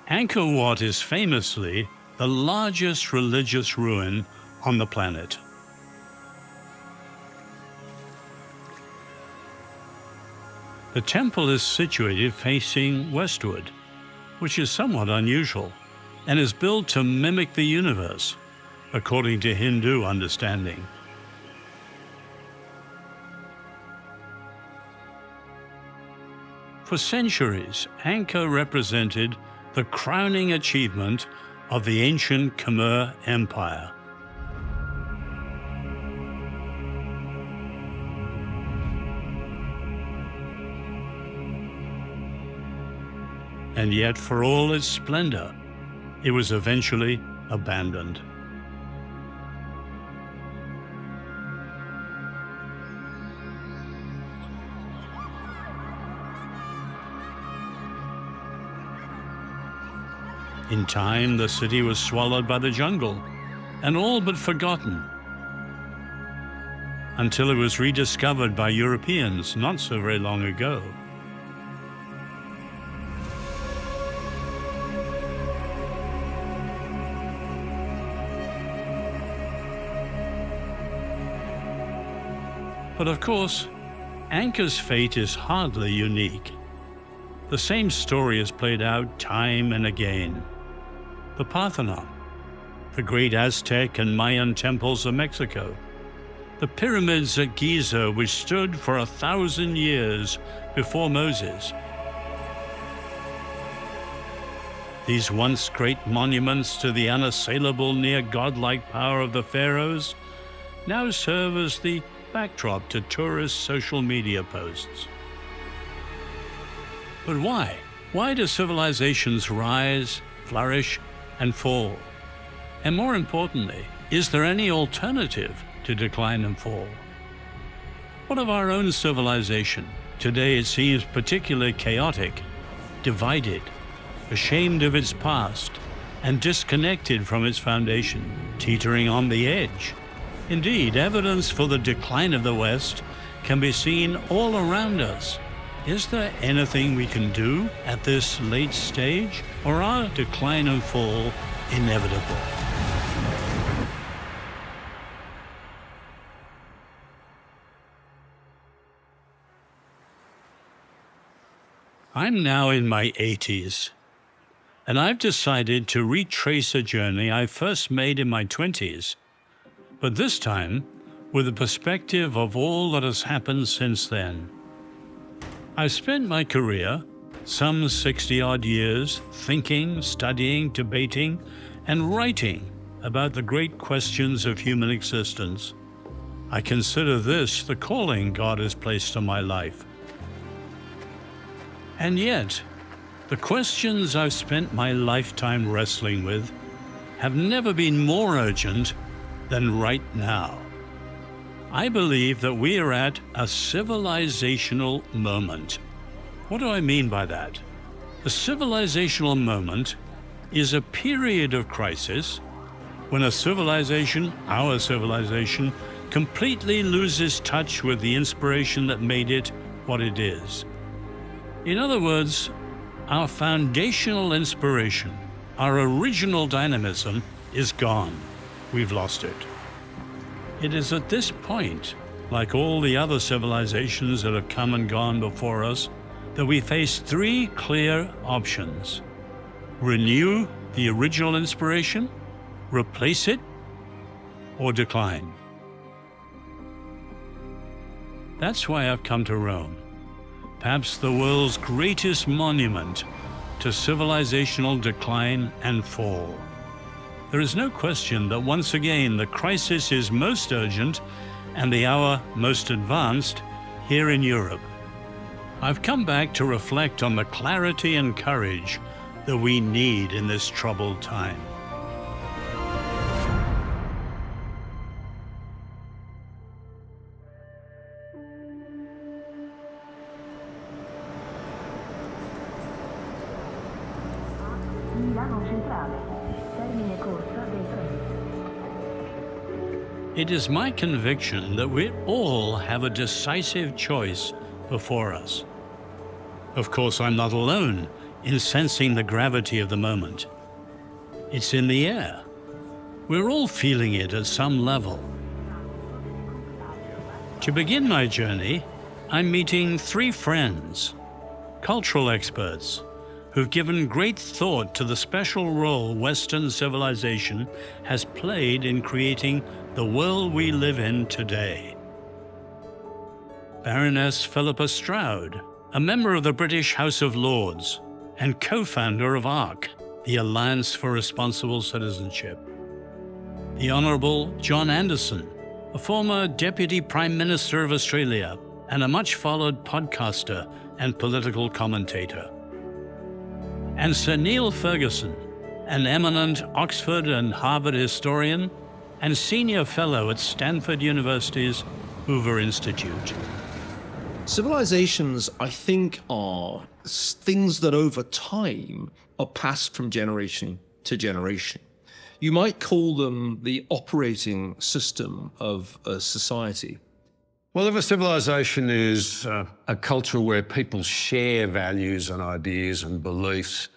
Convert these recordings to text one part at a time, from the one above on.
Angkor Wat is famously the largest religious ruin on the planet. The temple is situated facing westward, which is somewhat unusual, and is built to mimic the universe, according to Hindu understanding. For centuries, Angkor represented the crowning achievement of the ancient Khmer Empire. And yet, for all its splendor, it was eventually abandoned. In time, the city was swallowed by the jungle and all but forgotten, until it was rediscovered by Europeans not so very long ago. But of course, Angkor's fate is hardly unique. The same story is played out time and again. The Parthenon, the great Aztec and Mayan temples of Mexico, the pyramids at Giza, which stood for 1,000 years before Moses. These once great monuments to the unassailable near godlike power of the pharaohs now serve as the backdrop to tourist social media posts. But why? Why do civilizations rise, flourish, and fall? And more importantly, is there any alternative to decline and fall? What of our own civilization? Today it seems particularly chaotic, divided, ashamed of its past, and disconnected from its foundation, teetering on the edge. Indeed, evidence for the decline of the West can be seen all around us. Is there anything we can do at this late stage, or are decline and fall inevitable? I'm now in my 80s, and I've decided to retrace a journey I first made in my 20s, but this time with the perspective of all that has happened since then. I've spent my career, some 60-odd years, thinking, studying, debating, and writing about the great questions of human existence. I consider this the calling God has placed on my life. And yet, the questions I've spent my lifetime wrestling with have never been more urgent than right now. I believe that we are at a civilizational moment. What do I mean by that? A civilizational moment is a period of crisis when a civilization, our civilization, completely loses touch with the inspiration that made it what it is. In other words, our foundational inspiration, our original dynamism is gone. We've lost it. It is at this point, like all the other civilizations that have come and gone before us, that we face three clear options: renew the original inspiration, replace it, or decline. That's why I've come to Rome, perhaps the world's greatest monument to civilizational decline and fall. There is no question that once again the crisis is most urgent and the hour most advanced here in Europe. I've come back to reflect on the clarity and courage that we need in this troubled time. It is my conviction that we all have a decisive choice before us. Of course, I'm not alone in sensing the gravity of the moment. It's in the air. We're all feeling it at some level. To begin my journey, I'm meeting 3 friends, cultural experts, who've given great thought to the special role Western civilization has played in creating the world we live in today. Baroness Philippa Stroud, a member of the British House of Lords and co-founder of ARC, the Alliance for Responsible Citizenship. The Honourable John Anderson, a former Deputy Prime Minister of Australia and a much-followed podcaster and political commentator. And Sir Neil Ferguson, an eminent Oxford and Harvard historian and senior fellow at Stanford University's Hoover Institute. Civilizations, I think, are things that over time are passed from generation to generation. You might call them the operating system of a society. Well, if a civilization is a culture where people share values and ideas and beliefs,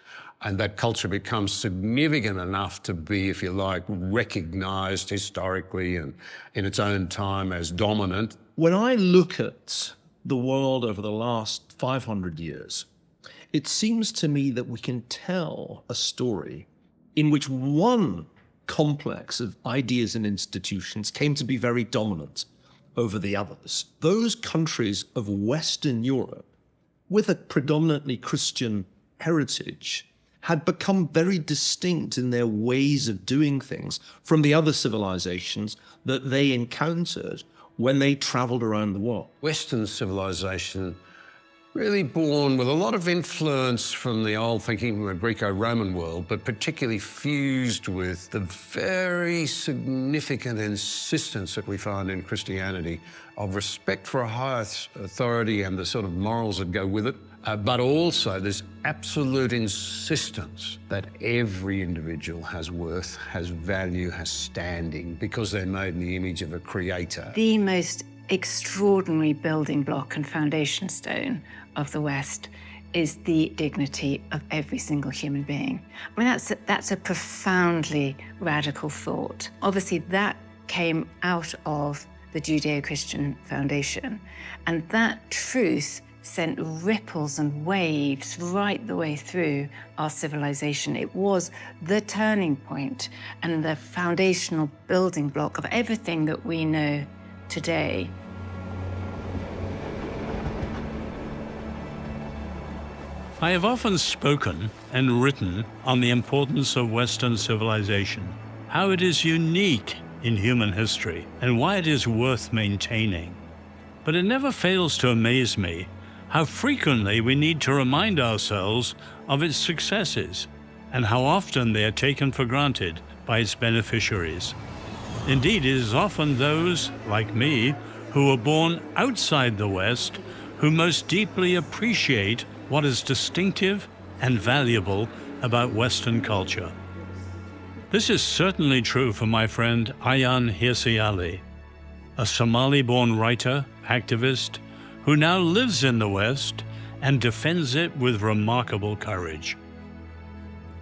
and that culture becomes significant enough to be, if you like, recognized historically and in its own time as dominant. When I look at the world over the last 500 years, it seems to me that we can tell a story in which one complex of ideas and institutions came to be very dominant over the others. Those countries of Western Europe, with a predominantly Christian heritage, had become very distinct in their ways of doing things from the other civilizations that they encountered when they traveled around the world. Western civilization really born with a lot of influence from the old thinking from the Greco-Roman world, but particularly fused with the very significant insistence that we find in Christianity of respect for a higher authority and the sort of morals that go with it, but also this absolute insistence that every individual has worth, has value, has standing, because they're made in the image of a creator. The most extraordinary building block and foundation stone of the West is the dignity of every single human being. I mean, that's a profoundly radical thought. Obviously, that came out of the Judeo-Christian foundation, and that truth sent ripples and waves right the way through our civilization. It was the turning point and the foundational building block of everything that we know today. I have often spoken and written on the importance of Western civilization, how it is unique in human history, and why it is worth maintaining. But it never fails to amaze me how frequently we need to remind ourselves of its successes, and how often they are taken for granted by its beneficiaries. Indeed, it is often those, like me, who were born outside the West, who most deeply appreciate what is distinctive and valuable about Western culture. This is certainly true for my friend Ayaan Hirsi Ali, a Somali-born writer, activist, who now lives in the West and defends it with remarkable courage.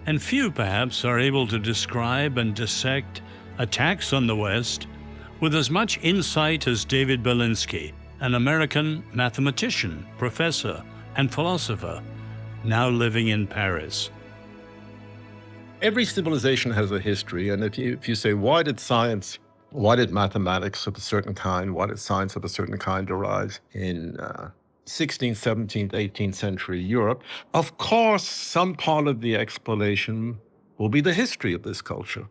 And few, perhaps, are able to describe and dissect attacks on the West with as much insight as David Berlinski, an American mathematician, professor, and philosopher, now living in Paris. Every civilization has a history, and if you say, why did mathematics of a certain kind, why did science of a certain kind arise in 16th, 17th, 18th century Europe? Of course, some part of the explanation will be the history of this culture.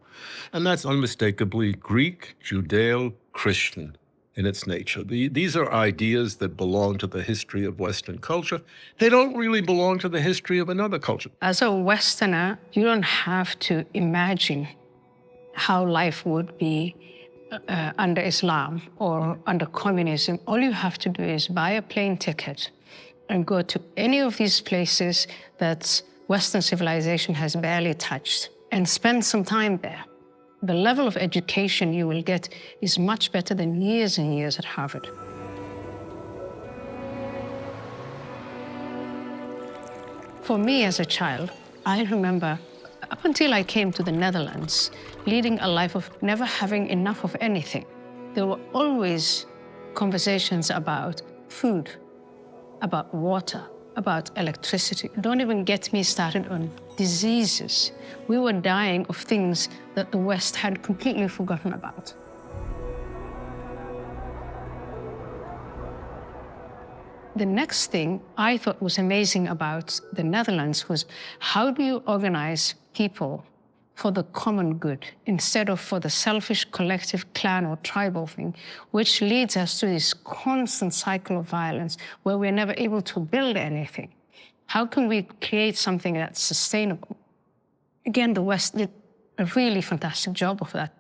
And that's unmistakably Greek, Judeo-Christian in its nature. These are ideas that belong to the history of Western culture. They don't really belong to the history of another culture. As a Westerner, you don't have to imagine how life would be under Islam or under communism. All you have to do is buy a plane ticket and go to any of these places that Western civilization has barely touched and spend some time there. The level of education you will get is much better than years and years at Harvard. For me as a child, I remember up until I came to the Netherlands, leading a life of never having enough of anything. There were always conversations about food, about water, about electricity. Don't even get me started on diseases. We were dying of things that the West had completely forgotten about. The next thing I thought was amazing about the Netherlands was, how do you organize people for the common good instead of for the selfish collective clan or tribal thing, which leads us to this constant cycle of violence where we're never able to build anything? How can we create something that's sustainable? Again, the West did a really fantastic job of that.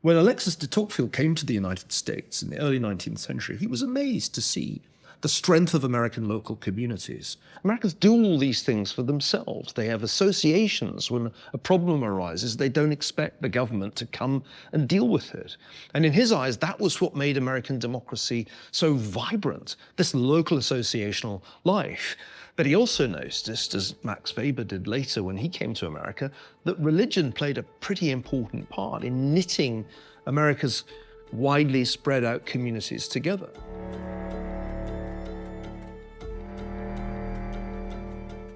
When Alexis de Tocqueville came to the United States in the early 19th century, he was amazed to see the strength of American local communities. Americans do all these things for themselves. They have associations. When a problem arises, they don't expect the government to come and deal with it. And in his eyes, that was what made American democracy so vibrant, this local associational life. But he also noticed, as Max Weber did later when he came to America, that religion played a pretty important part in knitting America's widely spread out communities together.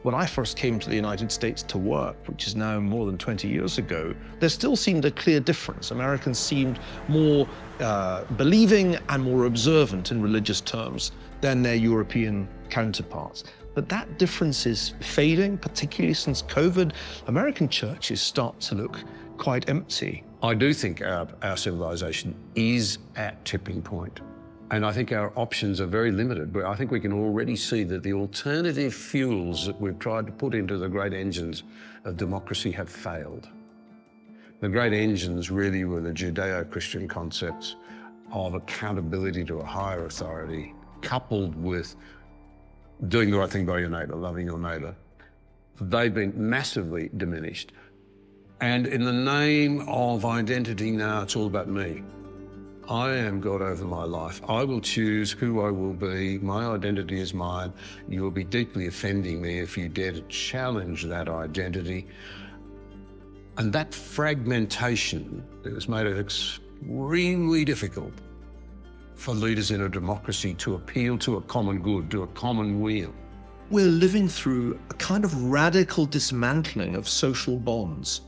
When I first came to the United States to work, which is now more than 20 years ago, there still seemed a clear difference. Americans seemed more believing and more observant in religious terms than their European counterparts. But that difference is fading, particularly since COVID. American churches start to look quite empty. I do think our civilization is at tipping point. And I think our options are very limited, but I think we can already see that the alternative fuels that we've tried to put into the great engines of democracy have failed. The great engines really were the Judeo-Christian concepts of accountability to a higher authority, coupled with doing the right thing by your neighbour, loving your neighbour. They've been massively diminished. And in the name of identity now, it's all about me. I am God over my life. I will choose who I will be. My identity is mine. You will be deeply offending me if you dare to challenge that identity. And that fragmentation has made it extremely difficult for leaders in a democracy to appeal to a common good, to a common weal. We're living through a kind of radical dismantling of social bonds.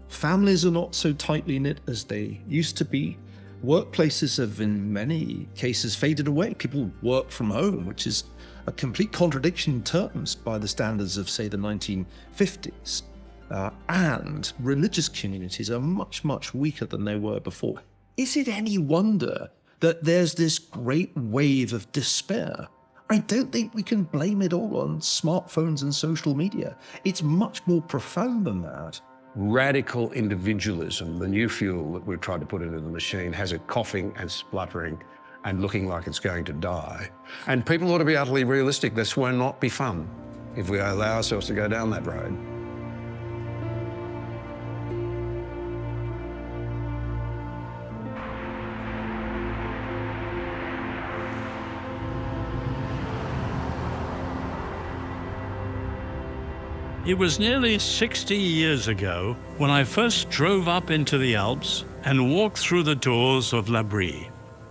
Families are not so tightly knit as they used to be. Workplaces have in many cases faded away. People work from home, which is a complete contradiction in terms by the standards of, say, the 1950s. And religious communities are much, much weaker than they were before. Is it any wonder that there's this great wave of despair? I don't think we can blame it all on smartphones and social media. It's much more profound than that. Radical individualism, the new fuel that we've tried to put into the machine, has it coughing and spluttering and looking like it's going to die. And people ought to be utterly realistic. This will not be fun if we allow ourselves to go down that road. It was nearly 60 years ago when I first drove up into the Alps and walked through the doors of L'Abri,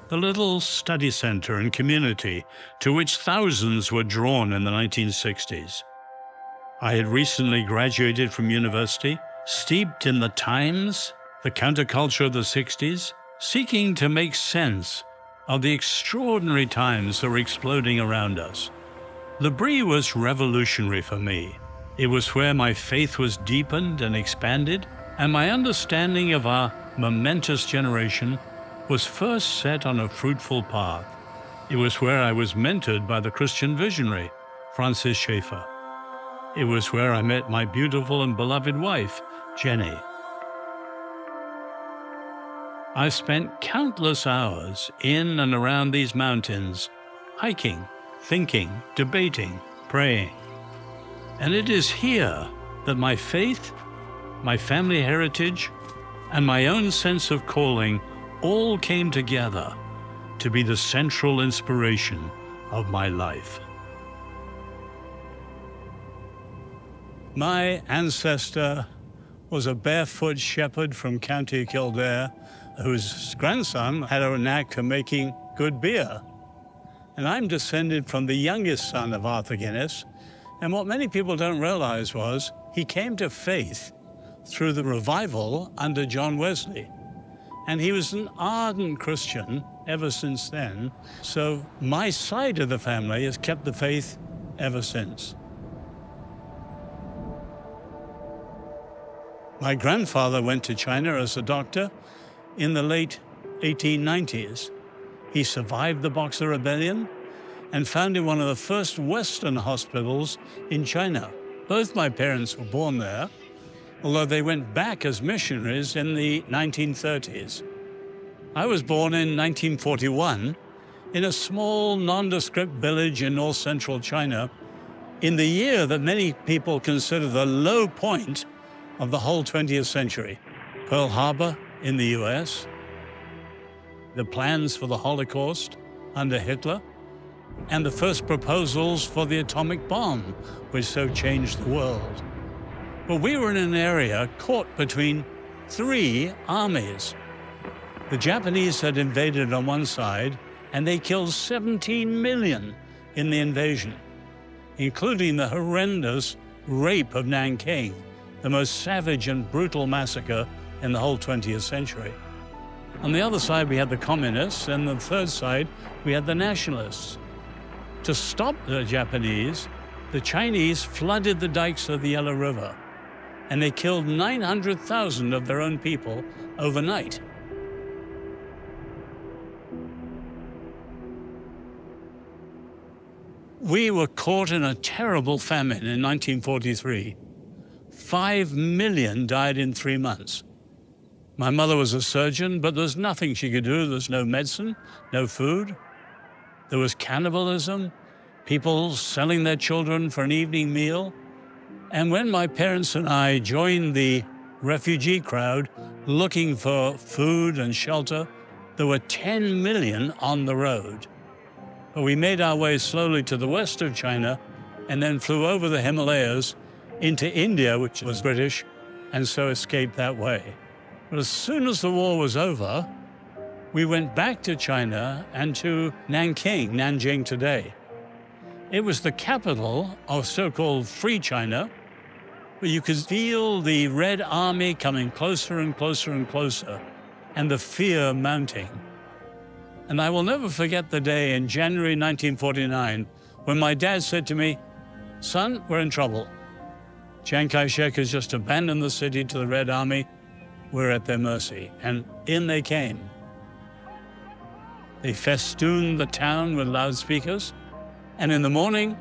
the little study center and community to which thousands were drawn in the 1960s. I had recently graduated from university, steeped in the times, the counterculture of the 60s, seeking to make sense of the extraordinary times that were exploding around us. L'Abri was revolutionary for me. It was where my faith was deepened and expanded, and my understanding of our momentous generation was first set on a fruitful path. It was where I was mentored by the Christian visionary, Francis Schaeffer. It was where I met my beautiful and beloved wife, Jenny. I spent countless hours in and around these mountains, hiking, thinking, debating, praying. And it is here that my faith, my family heritage, and my own sense of calling all came together to be the central inspiration of my life. My ancestor was a barefoot shepherd from County Kildare whose grandson had a knack for making good beer. And I'm descended from the youngest son of Arthur Guinness. And what many people don't realize was he came to faith through the revival under John Wesley. And he was an ardent Christian ever since then. So my side of the family has kept the faith ever since. My grandfather went to China as a doctor in the late 1890s. He survived the Boxer Rebellion and founded one of the first Western hospitals in China. Both my parents were born there, although they went back as missionaries in the 1930s. I was born in 1941 in a small, nondescript village in north-central China in the year that many people consider the low point of the whole 20th century. Pearl Harbor in the US, the plans for the Holocaust under Hitler, and the first proposals for the atomic bomb, which so changed the world. But we were in an area caught between three armies. The Japanese had invaded on one side, and they killed 17 million in the invasion, including the horrendous rape of Nanking, the most savage and brutal massacre in the whole 20th century. On the other side, we had the communists, and on the third side, we had the nationalists. To stop the Japanese, the Chinese flooded the dikes of the Yellow River, and they killed 900,000 of their own people overnight. We were caught in a terrible famine in 1943. 5 million died in 3 months. My mother was a surgeon, but there was nothing she could do. There was no medicine, no food. There was cannibalism, people selling their children for an evening meal. And when my parents and I joined the refugee crowd looking for food and shelter, there were 10 million on the road. But we made our way slowly to the west of China and then flew over the Himalayas into India, which was British, and so escaped that way. But as soon as the war was over, we went back to China and to Nanking, Nanjing today. It was the capital of so-called Free China, where you could feel the Red Army coming closer and closer and closer, and the fear mounting. And I will never forget the day in January 1949 when my dad said to me, "Son, we're in trouble. Chiang Kai-shek has just abandoned the city to the Red Army. We're at their mercy." And in they came. They festooned the town with loudspeakers, and in the morning,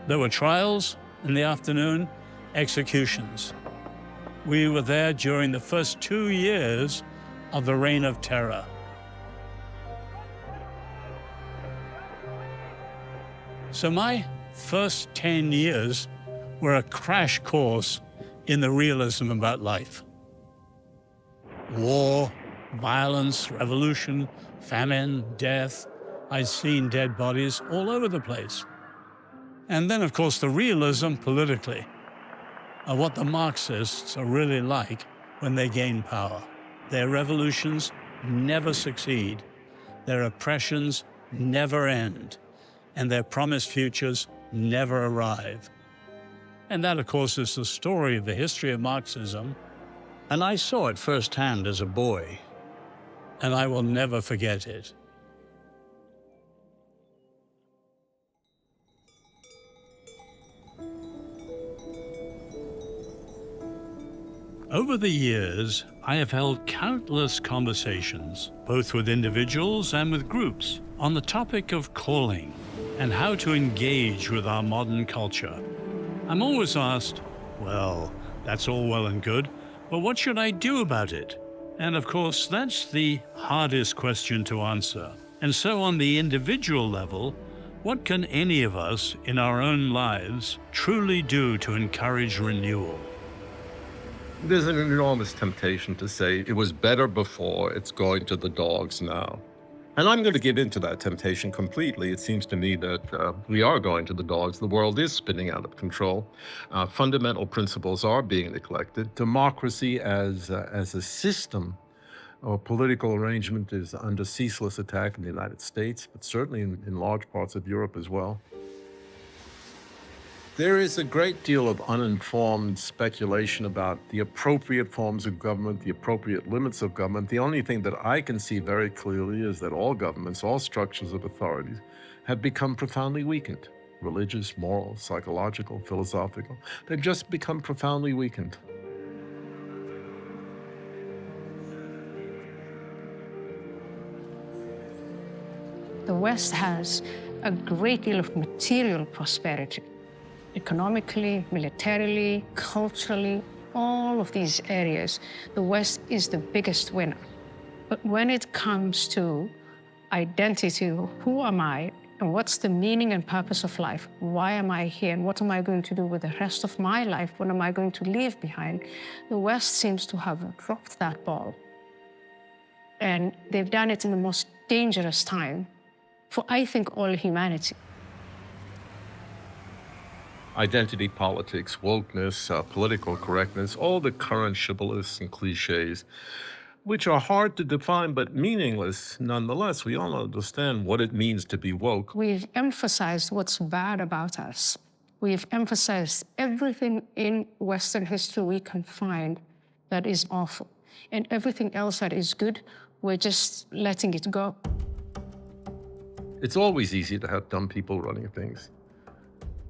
there were trials, in the afternoon, executions. We were there during the first 2 years of the Reign of Terror. So my first 10 years were a crash course in the realism about life. War, violence, revolution, famine, death. I'd seen dead bodies all over the place. And then, of course, the realism politically of what the Marxists are really like when they gain power. Their revolutions never succeed. Their oppressions never end. And their promised futures never arrive. And that, of course, is the story of the history of Marxism. And I saw it firsthand as a boy, and I will never forget it. Over the years, I have held countless conversations, both with individuals and with groups, on the topic of calling and how to engage with our modern culture. I'm always asked, well, that's all well and good, but what should I do about it? And of course, that's the hardest question to answer. And so on the individual level, what can any of us in our own lives truly do to encourage renewal? There's an enormous temptation to say it was better before, it's going to the dogs now. And I'm going to give in to that temptation completely. It seems to me that we are going to the dogs. The world is spinning out of control. Fundamental principles are being neglected. Democracy as a system or political arrangement is under ceaseless attack in the United States, but certainly in large parts of Europe as well. There is a great deal of uninformed speculation about the appropriate forms of government, the appropriate limits of government. The only thing that I can see very clearly is that all governments, all structures of authority have become profoundly weakened. Religious, moral, psychological, philosophical. They've just become profoundly weakened. The West has a great deal of material prosperity. Economically, militarily, culturally, all of these areas, the West is the biggest winner. But when it comes to identity, who am I, and what's the meaning and purpose of life? Why am I here, and what am I going to do with the rest of my life? What am I going to leave behind? The West seems to have dropped that ball. And they've done it in the most dangerous time for, I think, all humanity. Identity politics, wokeness, political correctness, all the current shibboleths and cliches, which are hard to define but meaningless nonetheless. We all understand what it means to be woke. We've emphasized what's bad about us. We've emphasized everything in Western history we can find that is awful. And everything else that is good, we're just letting it go. It's always easy to have dumb people running things,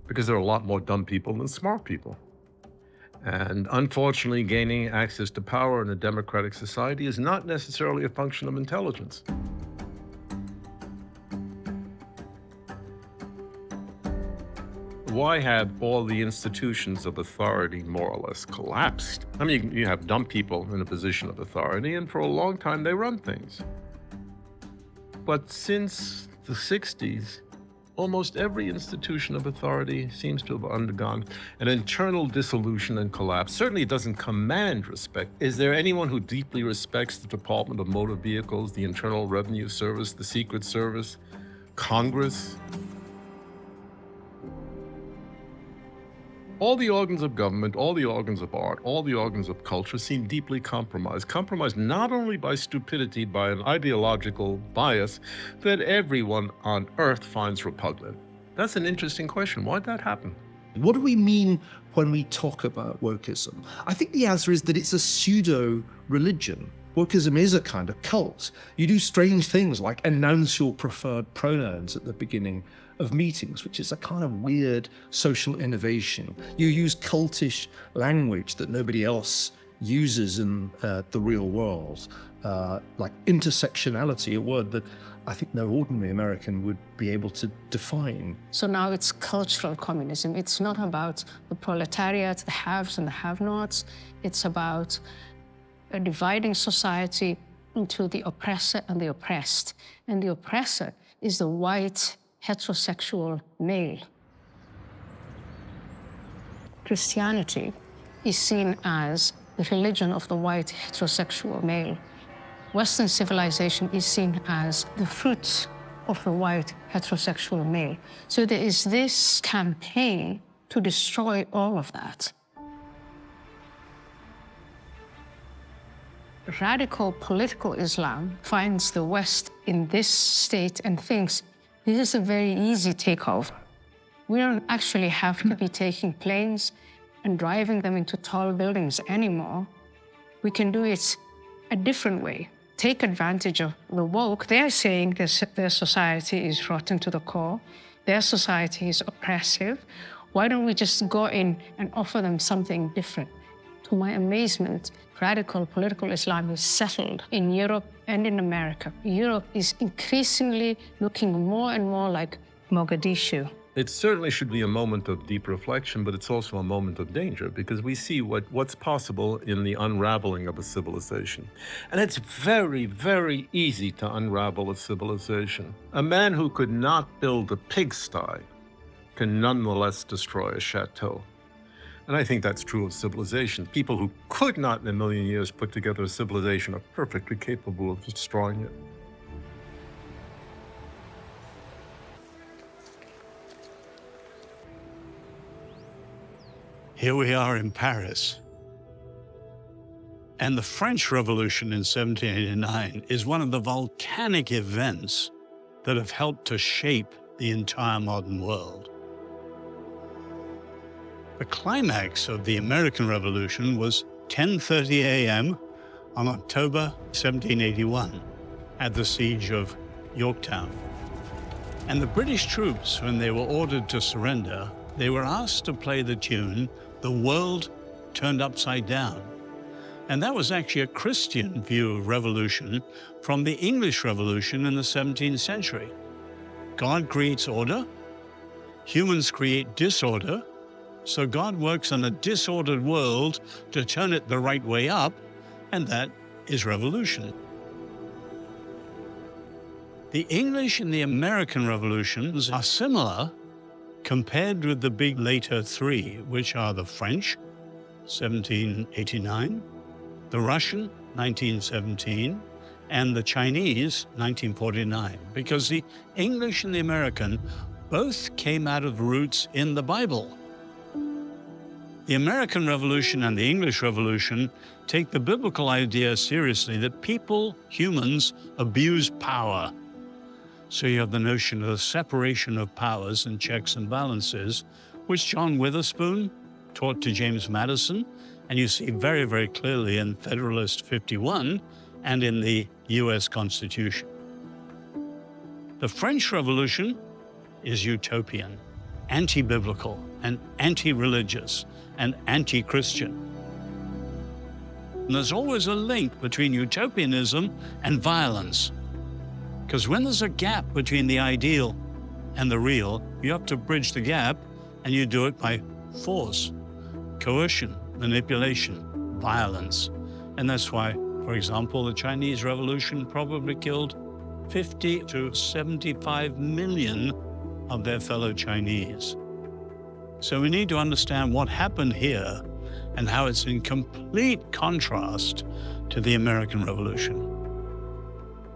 because there are a lot more dumb people than smart people. And unfortunately, gaining access to power in a democratic society is not necessarily a function of intelligence. Why have all the institutions of authority more or less collapsed? I mean, you have dumb people in a position of authority, and for a long time they run things. But since the 60s, almost every institution of authority seems to have undergone an internal dissolution and collapse. Certainly it doesn't command respect. Is there anyone who deeply respects the Department of Motor Vehicles, the Internal Revenue Service, the Secret Service, Congress? All the organs of government, all the organs of art, all the organs of culture seem deeply compromised. Compromised not only by stupidity, by an ideological bias that everyone on earth finds repugnant. That's an interesting question. Why'd that happen? What do we mean when we talk about wokeism? I think the answer is that it's a pseudo-religion. Wokeism is a kind of cult. You do strange things like announce your preferred pronouns at the beginning of meetings, which is a kind of weird social innovation. You use cultish language that nobody else uses in the real world, like intersectionality, a word that I think no ordinary American would be able to define. So now it's cultural communism. It's not about the proletariat, the haves and the have-nots. It's about dividing society into the oppressor and the oppressed. And the oppressor is the white, heterosexual male. Christianity is seen as the religion of the white, heterosexual male. Western civilization is seen as the fruits of the white, heterosexual male. So there is this campaign to destroy all of that. Radical political Islam finds the West in this state and thinks, this is a very easy takeover. We don't actually have to be taking planes and driving them into tall buildings anymore. We can do it a different way. Take advantage of the woke. They're saying their society is rotten to the core. Their society is oppressive. Why don't we just go in and offer them something different? To my amazement, radical political Islam is settled in Europe and in America. Europe is increasingly looking more and more like Mogadishu. It certainly should be a moment of deep reflection, but it's also a moment of danger because we see what's possible in the unraveling of a civilization. And it's very, very easy to unravel a civilization. A man who could not build a pigsty can nonetheless destroy a chateau. And I think that's true of civilization. People who could not in a million years put together a civilization are perfectly capable of destroying it. here we are in Paris. And the French Revolution in 1789 is one of the volcanic events that have helped to shape the entire modern world. The climax of the American Revolution was 10:30 a.m. on October 1781 at the siege of Yorktown. And the British troops, when they were ordered to surrender, they were asked to play the tune, "The World Turned Upside Down." And that was actually a Christian view of revolution from the English Revolution in the 17th century. God creates order, humans create disorder, so God works on a disordered world to turn it the right way up, and that is revolution. The English and the American revolutions are similar compared with the big later three, which are the French, 1789, the Russian, 1917, and the Chinese, 1949, because the English and the American both came out of roots in the Bible. The American Revolution and the English Revolution take the biblical idea seriously that people, humans, abuse power. So you have the notion of the separation of powers and checks and balances, which John Witherspoon taught to James Madison, and you see very, very clearly in Federalist 51 and in the US Constitution. The French Revolution is utopian, anti-biblical, and anti-religious, and anti-Christian. And there's always a link between utopianism and violence. Because when there's a gap between the ideal and the real, you have to bridge the gap, and you do it by force, coercion, manipulation, violence. And that's why, for example, the Chinese Revolution probably killed 50 to 75 million of their fellow Chinese. So we need to understand what happened here and how it's in complete contrast to the American Revolution.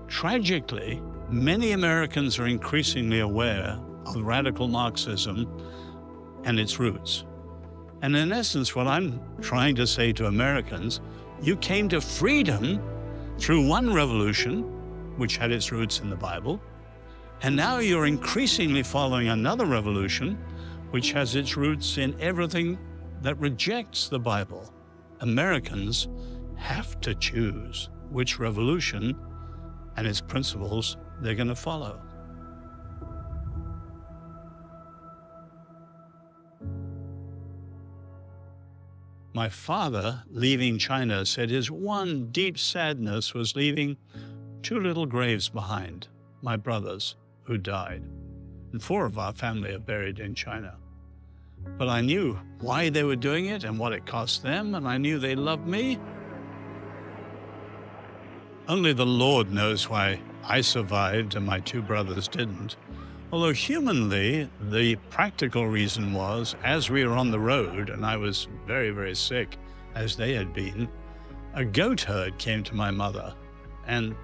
Tragically, many Americans are increasingly aware of radical Marxism and its roots. And in essence, what I'm trying to say to Americans, you came to freedom through one revolution, which had its roots in the Bible, and now you're increasingly following another revolution, which has its roots in everything that rejects the Bible. Americans have to choose which revolution and its principles they're going to follow. My father, leaving China, said his one deep sadness was leaving 2 little graves behind, my brothers, who died. And 4 of our family are buried in China. But I knew why they were doing it and what it cost them, and I knew they loved me. Only the Lord knows why I survived and my 2 brothers didn't. Although humanly, the practical reason was, as we were on the road, and I was very, very sick, as they had been, a goat herd came to my mother, and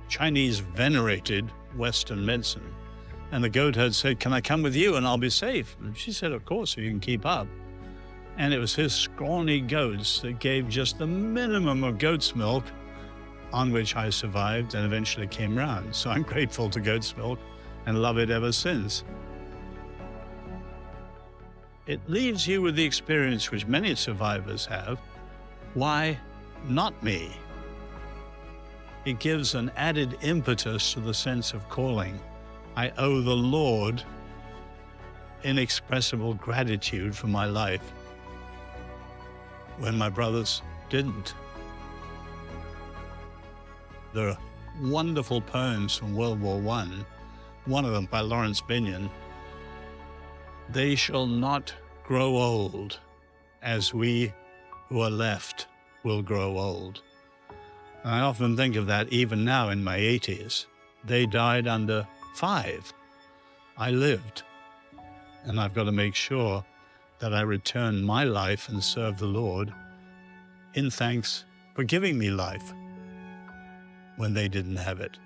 Chinese venerated Western medicine. And the goat herd said, "Can I come with you and I'll be safe?" And she said, "Of course, if you can keep up." And it was his scrawny goats that gave just the minimum of goat's milk on which I survived and eventually came round. So I'm grateful to goat's milk and love it ever since. It leaves you with the experience which many survivors have. Why not me? It gives an added impetus to the sense of calling. I owe the Lord inexpressible gratitude for my life when my brothers didn't. There are wonderful poems from World War I, one of them by Lawrence Binion. They shall not grow old as we who are left will grow old. And I often think of that even now in my 80s. They died under 5. I lived. And I've got to make sure that I return my life and serve the Lord in thanks for giving me life when they didn't have it.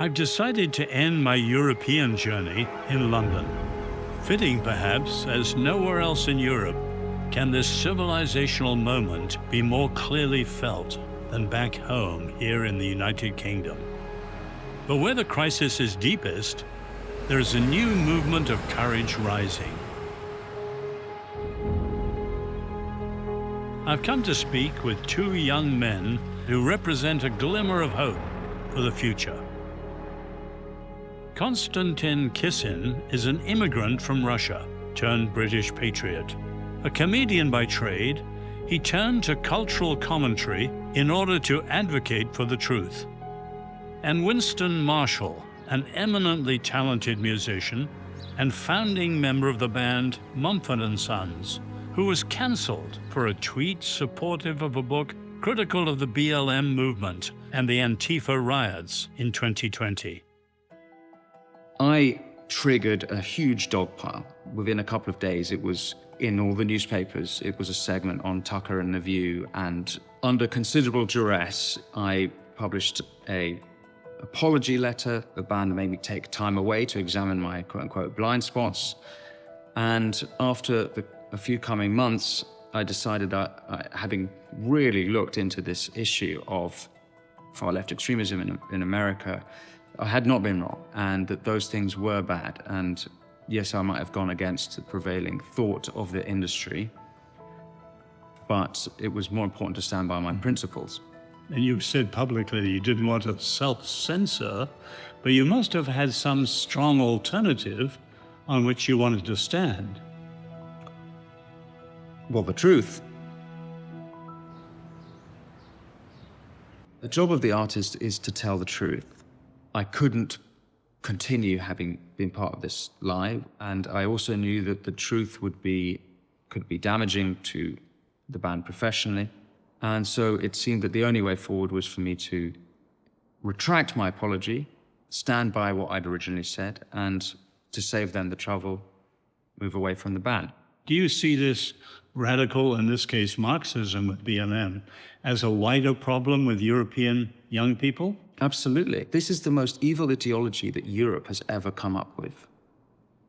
I've decided to end my European journey in London. Fitting, perhaps, as nowhere else in Europe can this civilizational moment be more clearly felt than back home here in the United Kingdom. But where the crisis is deepest, there is a new movement of courage rising. I've come to speak with two young men who represent a glimmer of hope for the future. Konstantin Kisin is an immigrant from Russia, turned British patriot. A comedian by trade, he turned to cultural commentary in order to advocate for the truth. And Winston Marshall, an eminently talented musician and founding member of the band Mumford & Sons, who was cancelled for a tweet supportive of a book critical of the BLM movement and the Antifa riots in 2020. I triggered a huge dogpile. Within a couple of days, it was in all the newspapers. It was a segment on Tucker and The View, and under considerable duress, I published an apology letter. The band made me take time away to examine my quote-unquote blind spots. And after a few coming months, I decided that, having really looked into this issue of far-left extremism in America, I had not been wrong, and that those things were bad. And yes, I might have gone against the prevailing thought of the industry, but it was more important to stand by my principles. And you've said publicly that you didn't want to self-censor, but you must have had some strong alternative on which you wanted to stand. Well, the truth. The job of the artist is to tell the truth. I couldn't continue having been part of this lie, and I also knew that the truth could be damaging to the band professionally. And so it seemed that the only way forward was for me to retract my apology, stand by what I'd originally said, and to save them the trouble, move away from the band. Do you see this radical, in this case Marxism with BLM, as a wider problem with European young people? Absolutely. This is the most evil ideology that Europe has ever come up with.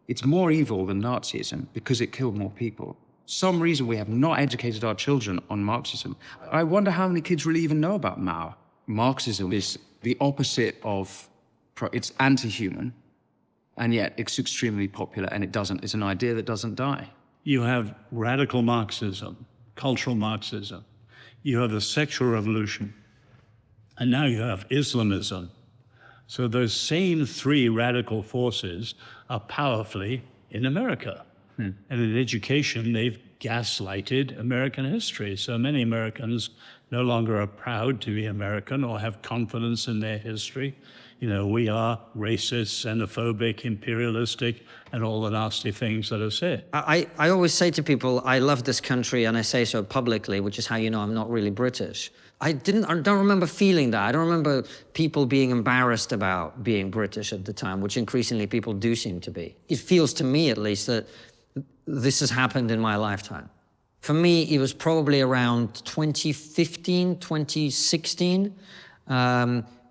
It's more evil than Nazism because it killed more people. Some reason we have not educated our children on Marxism. I wonder how many kids really even know about Mao. Marxism is the opposite of, it's anti-human, and yet it's extremely popular, and it's an idea that doesn't die. You have radical Marxism, cultural Marxism. You have the sexual revolution. And now you have Islamism. So those same three radical forces are powerfully in America. And in education, they've gaslighted American history. So many Americans no longer are proud to be American or have confidence in their history. You know, we are racist, xenophobic, imperialistic, and all the nasty things that are said. I always say to people, I love this country, and I say so publicly, which is how you know I'm not really British. I don't remember feeling that. I don't remember people being embarrassed about being British at the time, which increasingly people do seem to be. It feels to me, at least, that this has happened in my lifetime. For me, it was probably around 2015, 2016,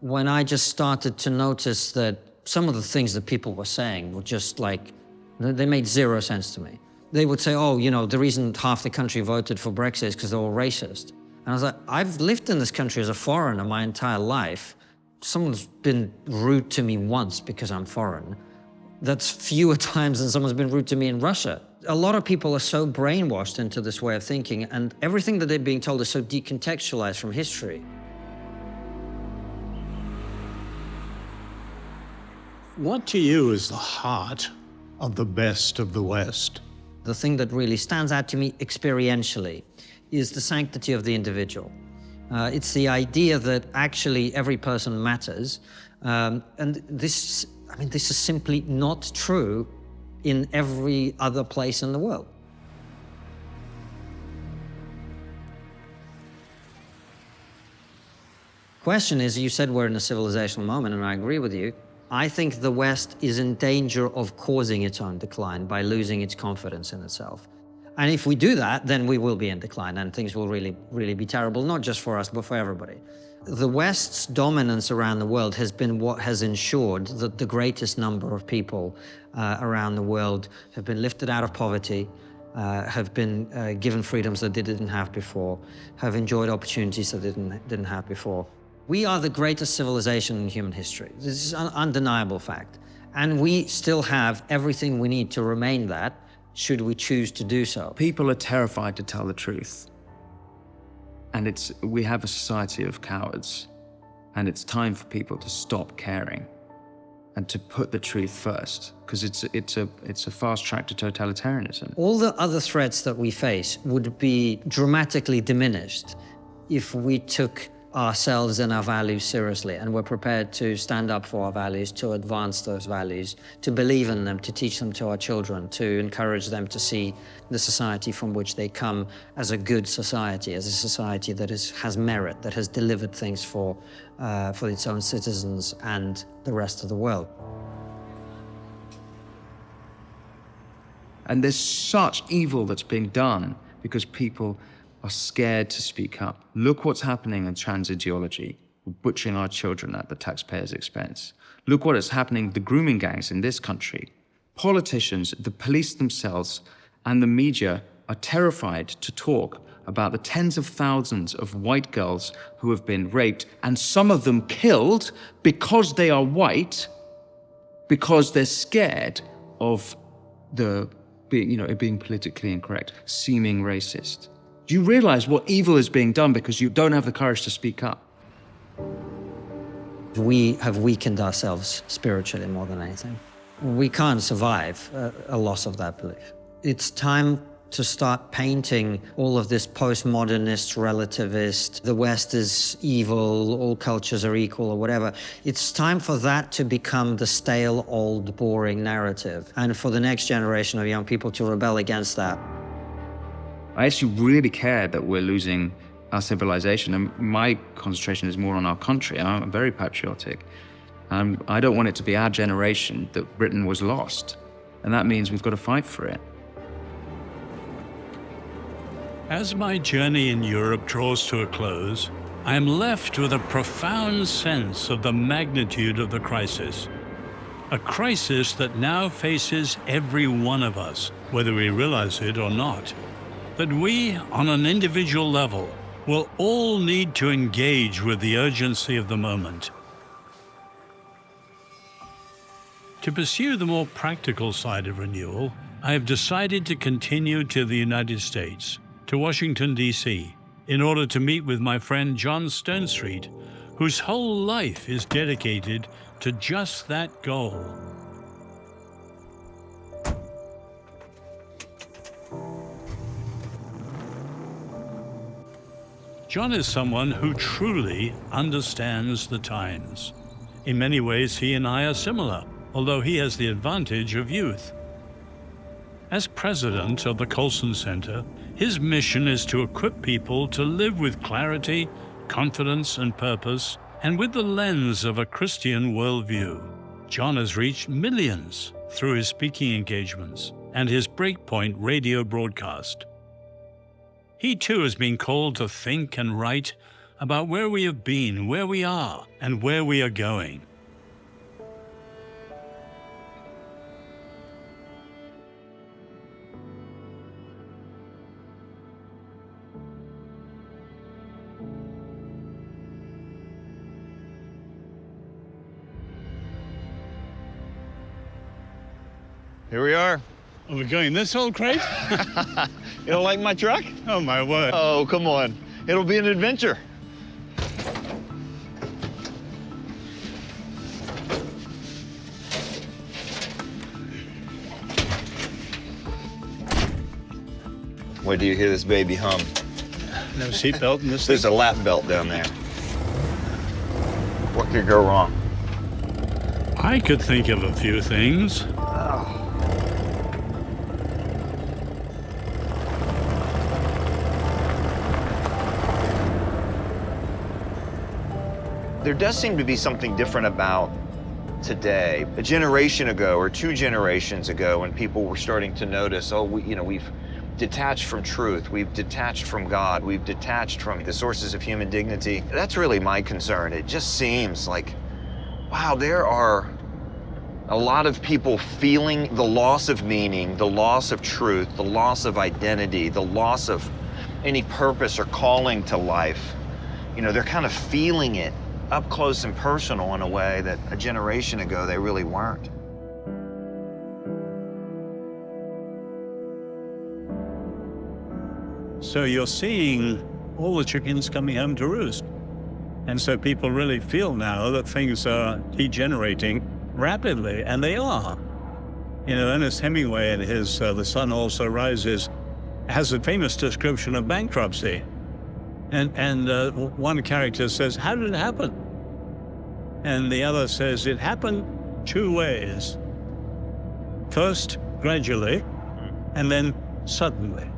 when I just started to notice that some of the things that people were saying were just like, they made zero sense to me. They would say, oh, you know, the reason half the country voted for Brexit is because they're all racist. And I was like, I've lived in this country as a foreigner my entire life. Someone's been rude to me once because I'm foreign. That's fewer times than someone's been rude to me in Russia. A lot of people are so brainwashed into this way of thinking, and everything that they're being told is so decontextualized from history. What to you is the heart of the best of the West? The thing that really stands out to me experientially is the sanctity of the individual. It's the idea that actually every person matters. And this is simply not true in every other place in the world. Question is, you said we're in a civilizational moment, and I agree with you. I think the West is in danger of causing its own decline by losing its confidence in itself. And if we do that, then we will be in decline and things will really, really be terrible, not just for us, but for everybody. The West's dominance around the world has been what has ensured that the greatest number of people around the world have been lifted out of poverty, have been given freedoms that they didn't have before, have enjoyed opportunities that they didn't have before. We are the greatest civilization in human history. This is an undeniable fact. And we still have everything we need to remain that, should we choose to do so. People are terrified to tell the truth. And we have a society of cowards. And it's time for people to stop caring and to put the truth first, because it's a fast track to totalitarianism. All the other threats that we face would be dramatically diminished if we took ourselves and our values seriously, and we're prepared to stand up for our values, to advance those values, to believe in them, to teach them to our children, to encourage them to see the society from which they come as a good society, as a society that has merit, that has delivered things for its own citizens and the rest of the world. And there's such evil that's being done because people are scared to speak up. Look what's happening in trans ideology. We're butchering our children at the taxpayers' expense. Look what is happening with the grooming gangs in this country. Politicians, the police themselves, and the media are terrified to talk about the tens of thousands of white girls who have been raped, and some of them killed because they are white, because they're scared of it being politically incorrect, seeming racist. Do you realize what evil is being done because you don't have the courage to speak up? We have weakened ourselves spiritually more than anything. We can't survive a loss of that belief. It's time to start painting all of this postmodernist, relativist, the West is evil, all cultures are equal, or whatever. It's time for that to become the stale, old, boring narrative, and for the next generation of young people to rebel against that. I actually really care that we're losing our civilization, and my concentration is more on our country. I'm very patriotic. I don't want it to be our generation that Britain was lost, and that means we've got to fight for it. As my journey in Europe draws to a close, I am left with a profound sense of the magnitude of the crisis. A crisis that now faces every one of us, whether we realize it or not. That we, on an individual level, will all need to engage with the urgency of the moment. To pursue the more practical side of renewal, I have decided to continue to the United States, to Washington, D.C., in order to meet with my friend John Stonestreet, whose whole life is dedicated to just that goal. John is someone who truly understands the times. In many ways, he and I are similar, although he has the advantage of youth. As president of the Colson Center, his mission is to equip people to live with clarity, confidence, and purpose, and with the lens of a Christian worldview. John has reached millions through his speaking engagements and his Breakpoint radio broadcast. He too has been called to think and write about where we have been, where we are, and where we are going. Here we are. Are we going this old crate? You don't like my truck? Oh, my word. Oh, come on. It'll be an adventure. Wait till you hear this baby hum. No seatbelt in this There's thing? a lap belt down there. What could go wrong? I could think of a few things. there does seem to be something different about today. A generation ago or 2 generations ago, when people were starting to notice, oh, we've detached from truth, we've detached from God, we've detached from the sources of human dignity. That's really my concern. It just seems like, wow, there are a lot of people feeling the loss of meaning, the loss of truth, the loss of identity, the loss of any purpose or calling to life. They're kind of feeling it up close and personal in a way that a generation ago they really weren't. So you're seeing all the chickens coming home to roost. And so people really feel now that things are degenerating rapidly, and they are. Ernest Hemingway in his The Sun Also Rises has a famous description of bankruptcy. And one character says, how did it happen? And the other says, it happened 2 ways. First, gradually, and then suddenly.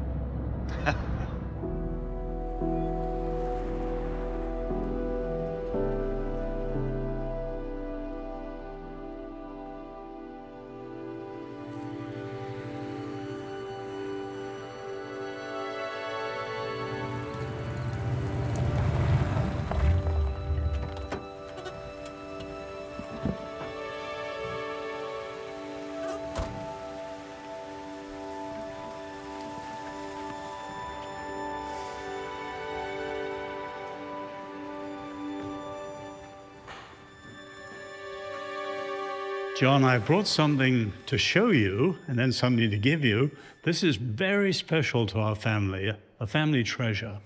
John, I brought something to show you and then something to give you. This is very special to our family, a family treasure.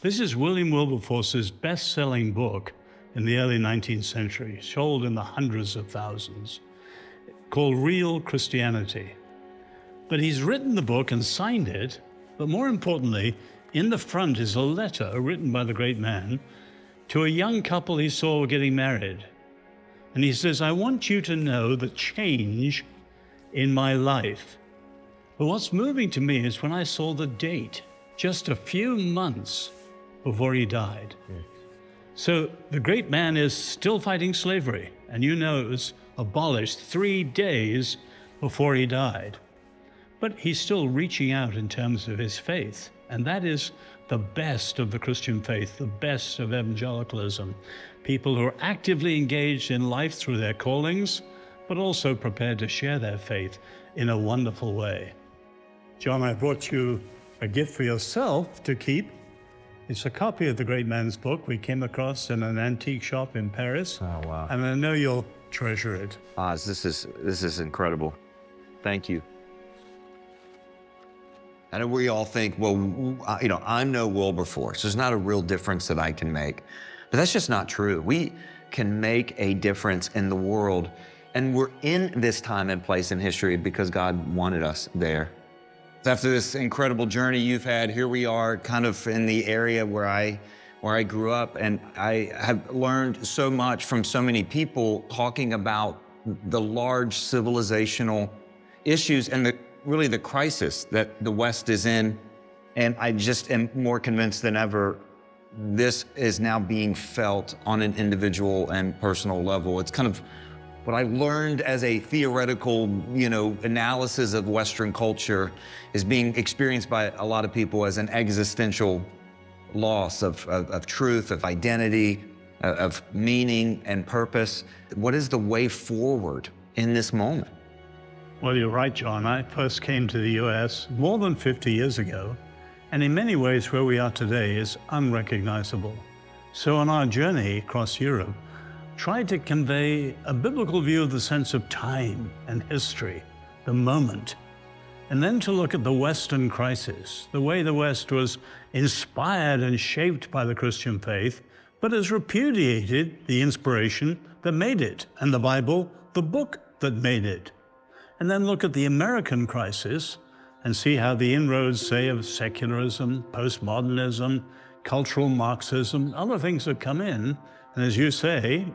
This is William Wilberforce's best-selling book in the early 19th century, sold in the hundreds of thousands, called Real Christianity. But he's written the book and signed it, but more importantly, in the front is a letter written by the great man to a young couple he saw getting married. And he says, I want you to know the change in my life. But what's moving to me is when I saw the date, just a few months before he died. So the great man is still fighting slavery, and it was abolished 3 days before he died. But he's still reaching out in terms of his faith, and that is the best of the Christian faith, the best of evangelicalism. People who are actively engaged in life through their callings, but also prepared to share their faith in a wonderful way. John, I brought you a gift for yourself to keep. It's a copy of the great man's book we came across in an antique shop in Paris. Oh, wow. And I know you'll treasure it. Oz, this is incredible. Thank you. I know we all think, well, I'm no Wilberforce. There's not a real difference that I can make. But that's just not true. We can make a difference in the world. And we're in this time and place in history because God wanted us there. After this incredible journey you've had, here we are kind of in the area where I grew up. And I have learned so much from so many people talking about the large civilizational issues and really the crisis that the West is in. And I just am more convinced than ever this is now being felt on an individual and personal level. It's kind of what I learned as a theoretical, analysis of Western culture is being experienced by a lot of people as an existential loss of truth, of identity, of meaning and purpose. What is the way forward in this moment? Well, you're right, John. I first came to the US more than 50 years ago, and in many ways where we are today is unrecognizable. So on our journey across Europe, tried to convey a biblical view of the sense of time and history, the moment, and then to look at the Western crisis, the way the West was inspired and shaped by the Christian faith, but has repudiated the inspiration that made it, and the Bible, the book that made it. And then look at the American crisis and see how the inroads, say, of secularism, postmodernism, cultural Marxism, other things have come in, and as you say,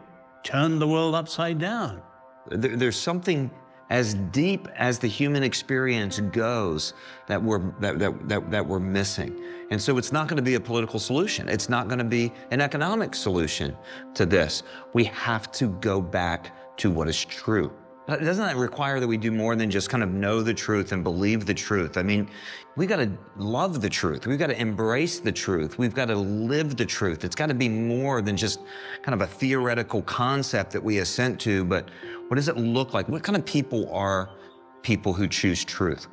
turned the world upside down. There's something as deep as the human experience goes that we're missing. And so it's not going to be a political solution. It's not going to be an economic solution to this. We have to go back to what is true. Doesn't that require that we do more than just kind of know the truth and believe the truth? I mean, we got to love the truth. We've got to embrace the truth. We've got to live the truth. It's got to be more than just kind of a theoretical concept that we assent to, but what does it look like? What kind of people are people who choose truth?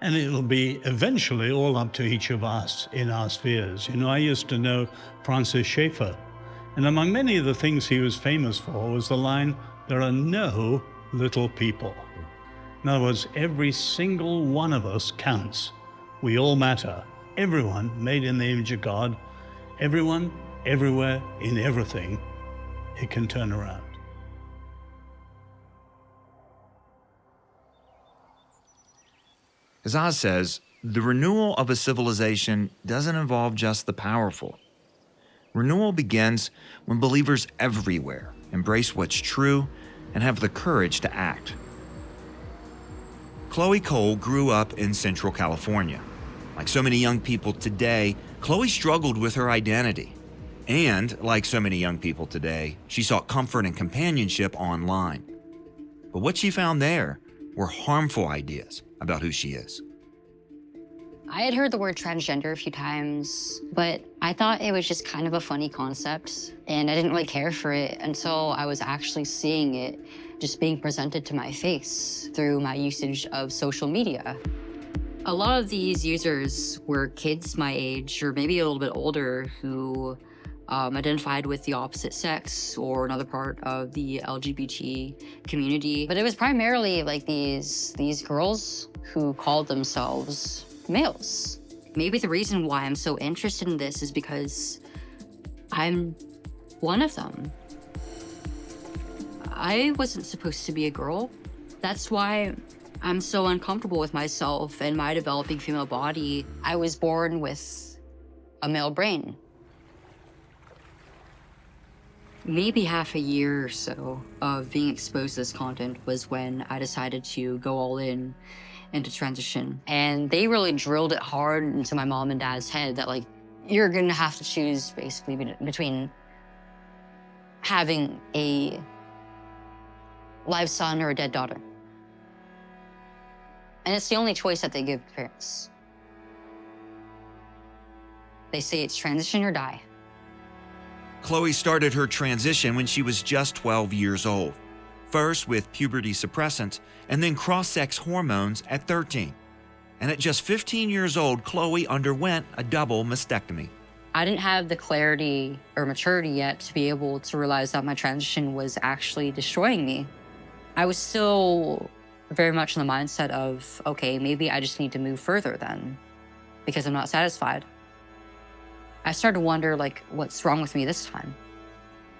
And it'll be eventually all up to each of us in our spheres. You know, I used to know Francis Schaeffer, and among many of the things he was famous for was the line, "There are no little people." In other words, every single one of us counts. We all matter. Everyone made in the image of God. Everyone, everywhere, in everything, it can turn around. As Oz says, the renewal of a civilization doesn't involve just the powerful. Renewal begins when believers everywhere embrace what's true and have the courage to act. Chloe Cole grew up in Central California. Like so many young people today, Chloe struggled with her identity. And like so many young people today, she sought comfort and companionship online. But what she found there were harmful ideas about who she is. I had heard the word transgender a few times, but I thought it was just kind of a funny concept, and I didn't really care for it until I was actually seeing it just being presented to my face through my usage of social media. A lot of these users were kids my age, or maybe a little bit older, who identified with the opposite sex or another part of the LGBT community. But it was primarily like these girls who called themselves males. Maybe the reason why I'm so interested in this is because I'm one of them. I wasn't supposed to be a girl. That's why I'm so uncomfortable with myself and my developing female body. I was born with a male brain. Maybe half a year or so of being exposed to this content was when I decided to go all in into transition. And they really drilled it hard into my mom and dad's head that, like, you're gonna have to choose basically between having a live son or a dead daughter. And it's the only choice that they give parents. They say it's transition or die. Chloe started her transition when she was just 12 years old, first with puberty suppressants and then cross-sex hormones at 13. And at just 15 years old, Chloe underwent a double mastectomy. I didn't have the clarity or maturity yet to be able to realize that my transition was actually destroying me. I was still very much in the mindset of, okay, maybe I just need to move further then, because I'm not satisfied. I started to wonder, like, what's wrong with me this time?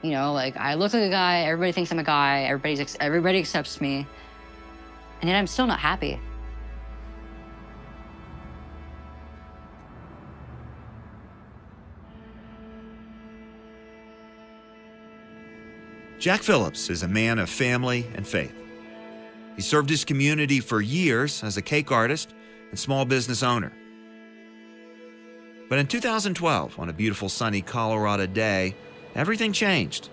You know, like, I look like a guy, everybody thinks I'm a guy, everybody accepts me, and yet I'm still not happy. Jack Phillips is a man of family and faith. He served his community for years as a cake artist and small business owner. But in 2012, on a beautiful sunny Colorado day, everything changed.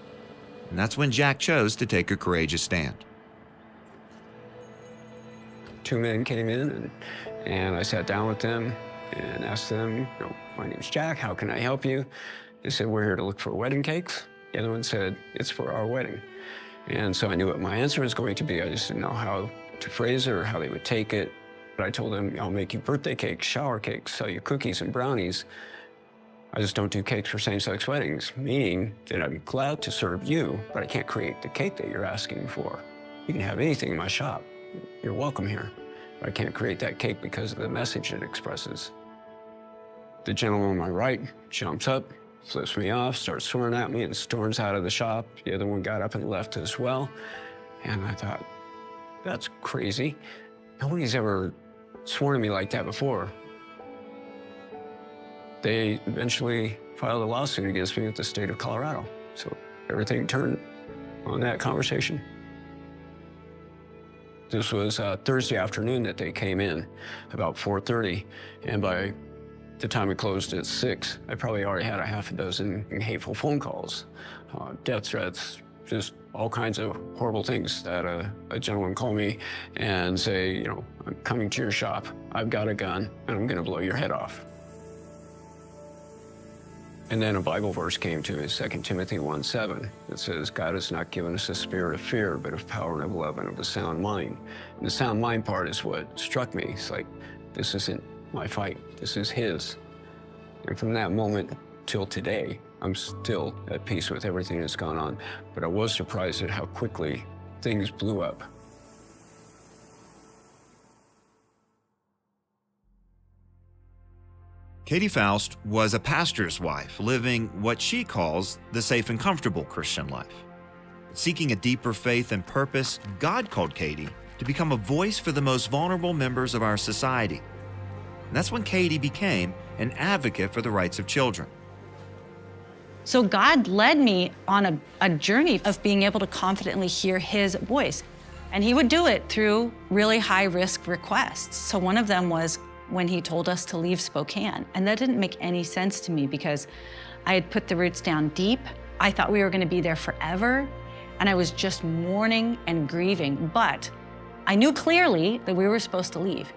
And that's when Jack chose to take a courageous stand. Two men came in and I sat down with them and asked them, you know, my name's Jack, how can I help you? They said, we're here to look for wedding cakes. The other one said, it's for our wedding. And so I knew what my answer was going to be. I just didn't know how to phrase it or how they would take it. But I told them, I'll make you birthday cakes, shower cakes, sell you cookies and brownies. I just don't do cakes for same-sex weddings, meaning that I'm glad to serve you, but I can't create the cake that you're asking for. You can have anything in my shop. You're welcome here. But I can't create that cake because of the message it expresses. The gentleman on my right jumps up, flips me off, starts swearing at me, and storms out of the shop. The other one got up and left as well. And I thought, that's crazy. Nobody's ever sworn at me like that before. They eventually filed a lawsuit against me with the state of Colorado. So everything turned on that conversation. This was Thursday afternoon that they came in, about 4:30, and by the time it closed at 6, I probably already had a half a dozen hateful phone calls, death threats, just all kinds of horrible things that a gentleman call me and say, you know, I'm coming to your shop, I've got a gun, and I'm gonna blow your head off. And then a Bible verse came to me, 2 Timothy 1:7. It says, God has not given us a spirit of fear, but of power and of love and of a sound mind. And the sound mind part is what struck me. It's like, this isn't my fight, this is his. And from that moment till today, I'm still at peace with everything that's gone on. But I was surprised at how quickly things blew up. Katie Faust was a pastor's wife, living what she calls the safe and comfortable Christian life. Seeking a deeper faith and purpose, God called Katie to become a voice for the most vulnerable members of our society. And that's when Katie became an advocate for the rights of children. So God led me on a journey of being able to confidently hear his voice. And he would do it through really high-risk requests. So one of them was when he told us to leave Spokane. And that didn't make any sense to me because I had put the roots down deep. I thought we were gonna be there forever. And I was just mourning and grieving. But I knew clearly that we were supposed to leave.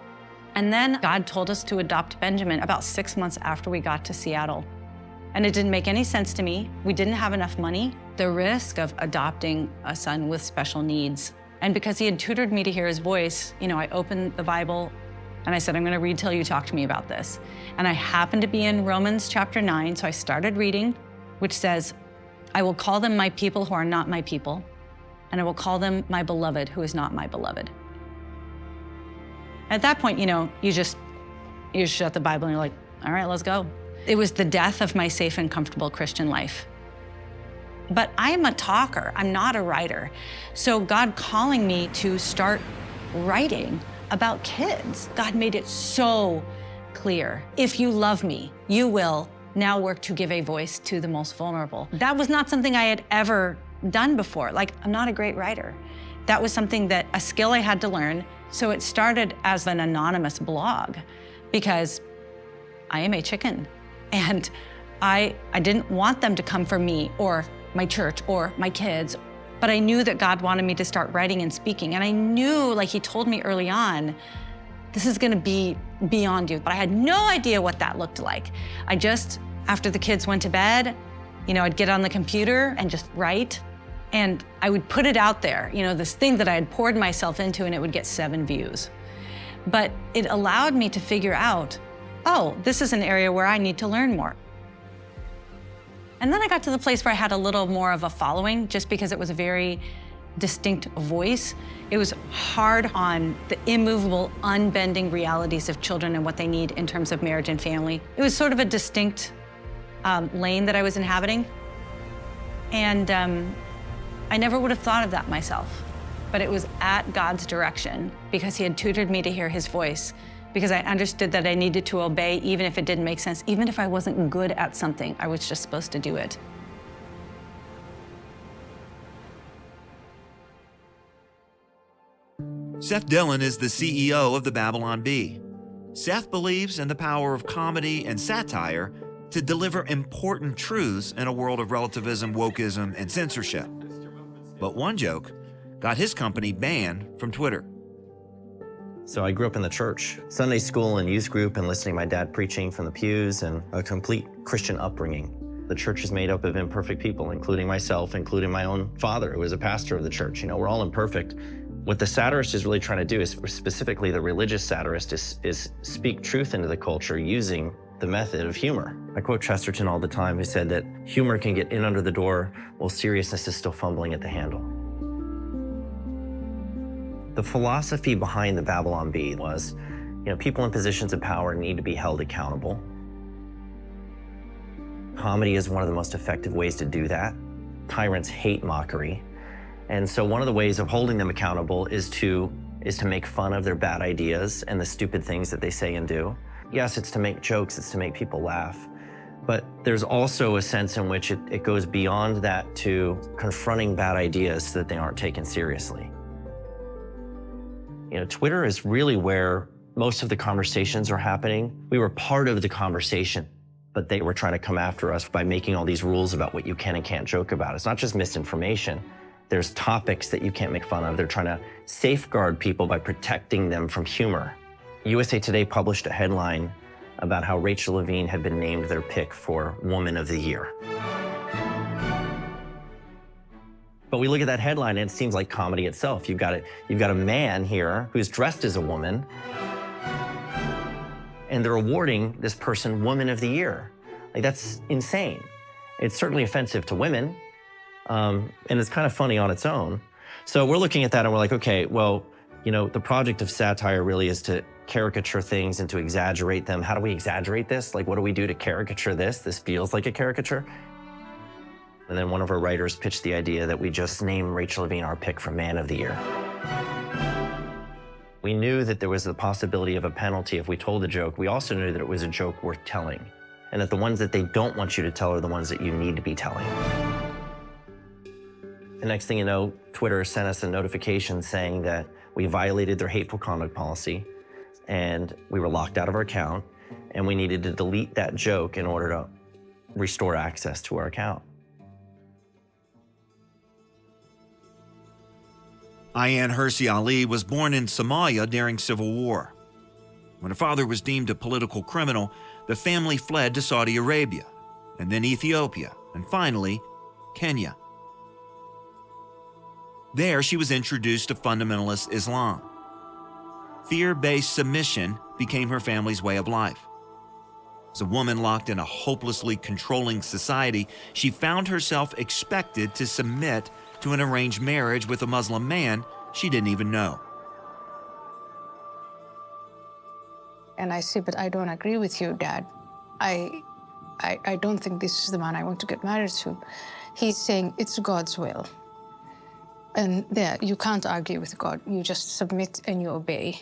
And then God told us to adopt Benjamin about 6 months after we got to Seattle. And it didn't make any sense to me. We didn't have enough money. The risk of adopting a son with special needs. And because he had tutored me to hear his voice, you know, I opened the Bible and I said, I'm gonna read till you talk to me about this. And I happened to be in Romans chapter 9, so I started reading, which says, I will call them my people who are not my people, and I will call them my beloved who is not my beloved. At that point, you know, you shut the Bible and you're like, all right, let's go. It was the death of my safe and comfortable Christian life. But I am a talker, I'm not a writer. So God calling me to start writing about kids, God made it so clear. If you love me, you will now work to give a voice to the most vulnerable. That was not something I had ever done before. Like, I'm not a great writer. That was a skill I had to learn. So it started as an anonymous blog because I am a chicken. And I didn't want them to come for me or my church or my kids, but I knew that God wanted me to start writing and speaking. And I knew, like he told me early on, this is gonna be beyond you. But I had no idea what that looked like. After the kids went to bed, you know, I'd get on the computer and just write. And I would put it out there, you know, this thing that I had poured myself into, and it would get 7 views. But it allowed me to figure out, oh, this is an area where I need to learn more. And then I got to the place where I had a little more of a following, just because it was a very distinct voice. It was hard on the immovable, unbending realities of children and what they need in terms of marriage and family. It was sort of a distinct lane that I was inhabiting. And I never would have thought of that myself. But it was at God's direction, because he had tutored me to hear his voice, because I understood that I needed to obey even if it didn't make sense. Even if I wasn't good at something, I was just supposed to do it. Seth Dillon is the CEO of the Babylon Bee. Seth believes in the power of comedy and satire to deliver important truths in a world of relativism, wokeism, and censorship. But one joke got his company banned from Twitter. So I grew up in the church, Sunday school and youth group, and listening to my dad preaching from the pews, and a complete Christian upbringing. The church is made up of imperfect people, including myself, including my own father, who was a pastor of the church. You know, we're all imperfect. What the satirist is really trying to do is, specifically the religious satirist, is speak truth into the culture using the method of humor. I quote Chesterton all the time, who said that humor can get in under the door while seriousness is still fumbling at the handle. The philosophy behind the Babylon Bee was, you know, people in positions of power need to be held accountable. Comedy is one of the most effective ways to do that. Tyrants hate mockery. And so one of the ways of holding them accountable is to make fun of their bad ideas and the stupid things that they say and do. Yes, it's to make jokes, it's to make people laugh. But there's also a sense in which it goes beyond that to confronting bad ideas so that they aren't taken seriously. Twitter is really where most of the conversations are happening. We were part of the conversation, but they were trying to come after us by making all these rules about what you can and can't joke about. It's not just misinformation. There's topics that you can't make fun of. They're trying to safeguard people by protecting them from humor. USA Today published a headline about how Rachel Levine had been named their pick for Woman of the Year. But we look at that headline and it seems like comedy itself. You've got a man here who's dressed as a woman, and they're awarding this person Woman of the Year. Like, that's insane. It's certainly offensive to women, and it's kind of funny on its own. So we're looking at that and we're like, okay, well, the project of satire really is to caricature things and to exaggerate them. How do we exaggerate this? Like, what do we do to caricature this? This feels like a caricature. And then one of our writers pitched the idea that we just name Rachel Levine our pick for Man of the Year. We knew that there was the possibility of a penalty if we told the joke. We also knew that it was a joke worth telling, and that the ones that they don't want you to tell are the ones that you need to be telling. The next thing you know, Twitter sent us a notification saying that we violated their hateful conduct policy, and we were locked out of our account, and we needed to delete that joke in order to restore access to our account. Ayaan Hirsi Ali was born in Somalia during civil war. When her father was deemed a political criminal, the family fled to Saudi Arabia, and then Ethiopia, and finally, Kenya. There, she was introduced to fundamentalist Islam. Fear-based submission became her family's way of life. As a woman locked in a hopelessly controlling society, she found herself expected to submit to an arranged marriage with a Muslim man she didn't even know. And I say, but I don't agree with you, Dad. I don't think this is the man I want to get married to. He's saying it's God's will. And there, you can't argue with God. You just submit and you obey.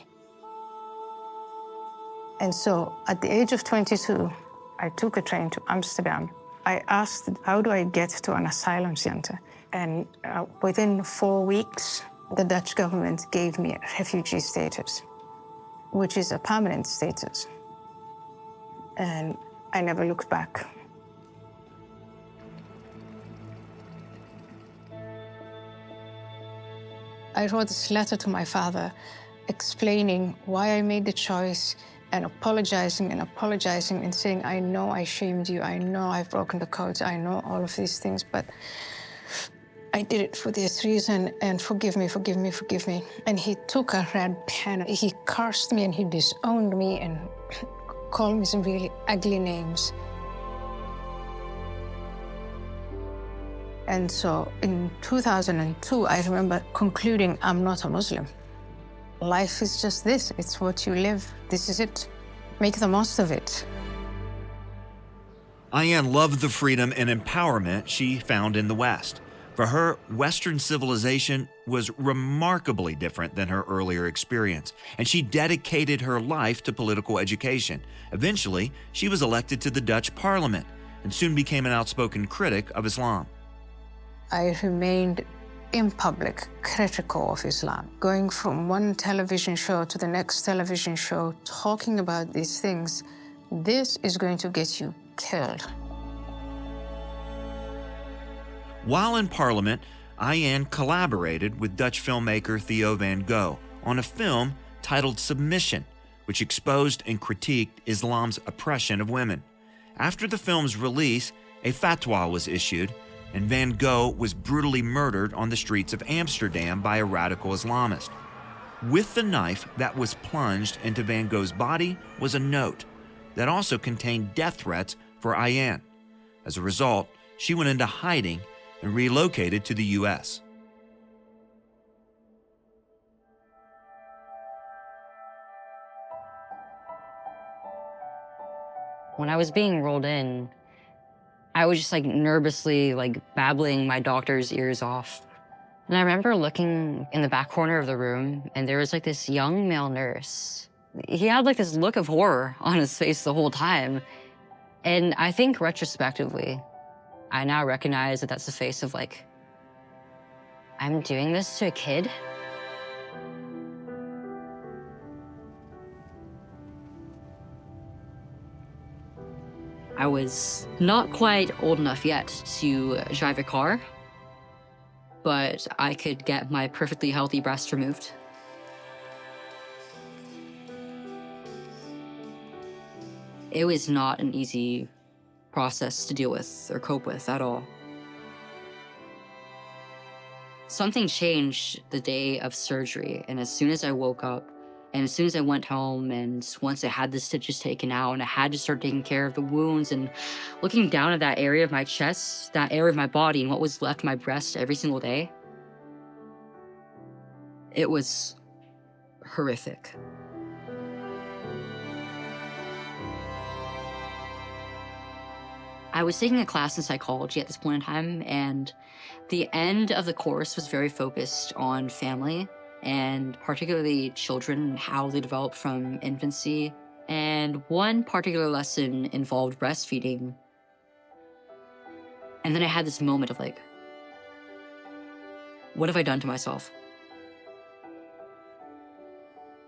And so at the age of 22, I took a train to Amsterdam. I asked, how do I get to an asylum center? And within 4 weeks, the Dutch government gave me a refugee status, which is a permanent status. And I never looked back. I wrote this letter to my father explaining why I made the choice and apologizing and saying, I know I shamed you, I know I've broken the code, I know all of these things, but I did it for this reason, and forgive me, forgive me, forgive me. And he took a red pen, he cursed me and he disowned me and called me some really ugly names. And so in 2002, I remember concluding, I'm not a Muslim. Life is just this. It's what you live. This is it. Make the most of it. Ayaan loved the freedom and empowerment she found in the West. For her, Western civilization was remarkably different than her earlier experience, and she dedicated her life to political education. Eventually, she was elected to the Dutch parliament and soon became an outspoken critic of Islam. I remained in public critical of Islam, going from one television show to the next television show, talking about these things. This is going to get you killed. While in Parliament, Ayaan collaborated with Dutch filmmaker Theo van Gogh on a film titled Submission, which exposed and critiqued Islam's oppression of women. After the film's release, a fatwa was issued, and Van Gogh was brutally murdered on the streets of Amsterdam by a radical Islamist. With the knife that was plunged into Van Gogh's body was a note that also contained death threats for Ayaan. As a result, she went into hiding and relocated to the U.S. When I was being rolled in, I was just nervously babbling my doctor's ears off. And I remember looking in the back corner of the room, and there was this young male nurse. He had this look of horror on his face the whole time. And I think retrospectively, I now recognize that that's the face of I'm doing this to a kid. I was not quite old enough yet to drive a car, but I could get my perfectly healthy breast removed. It was not an easy process to deal with or cope with at all. Something changed the day of surgery, and as soon as I woke up, and as soon as I went home, and once I had the stitches taken out, and I had to start taking care of the wounds, and looking down at that area of my chest, that area of my body, and what was left of my breast every single day, it was horrific. I was taking a class in psychology at this point in time, and the end of the course was very focused on family, and particularly children and how they develop from infancy. And one particular lesson involved breastfeeding. And then I had this moment of like, what have I done to myself?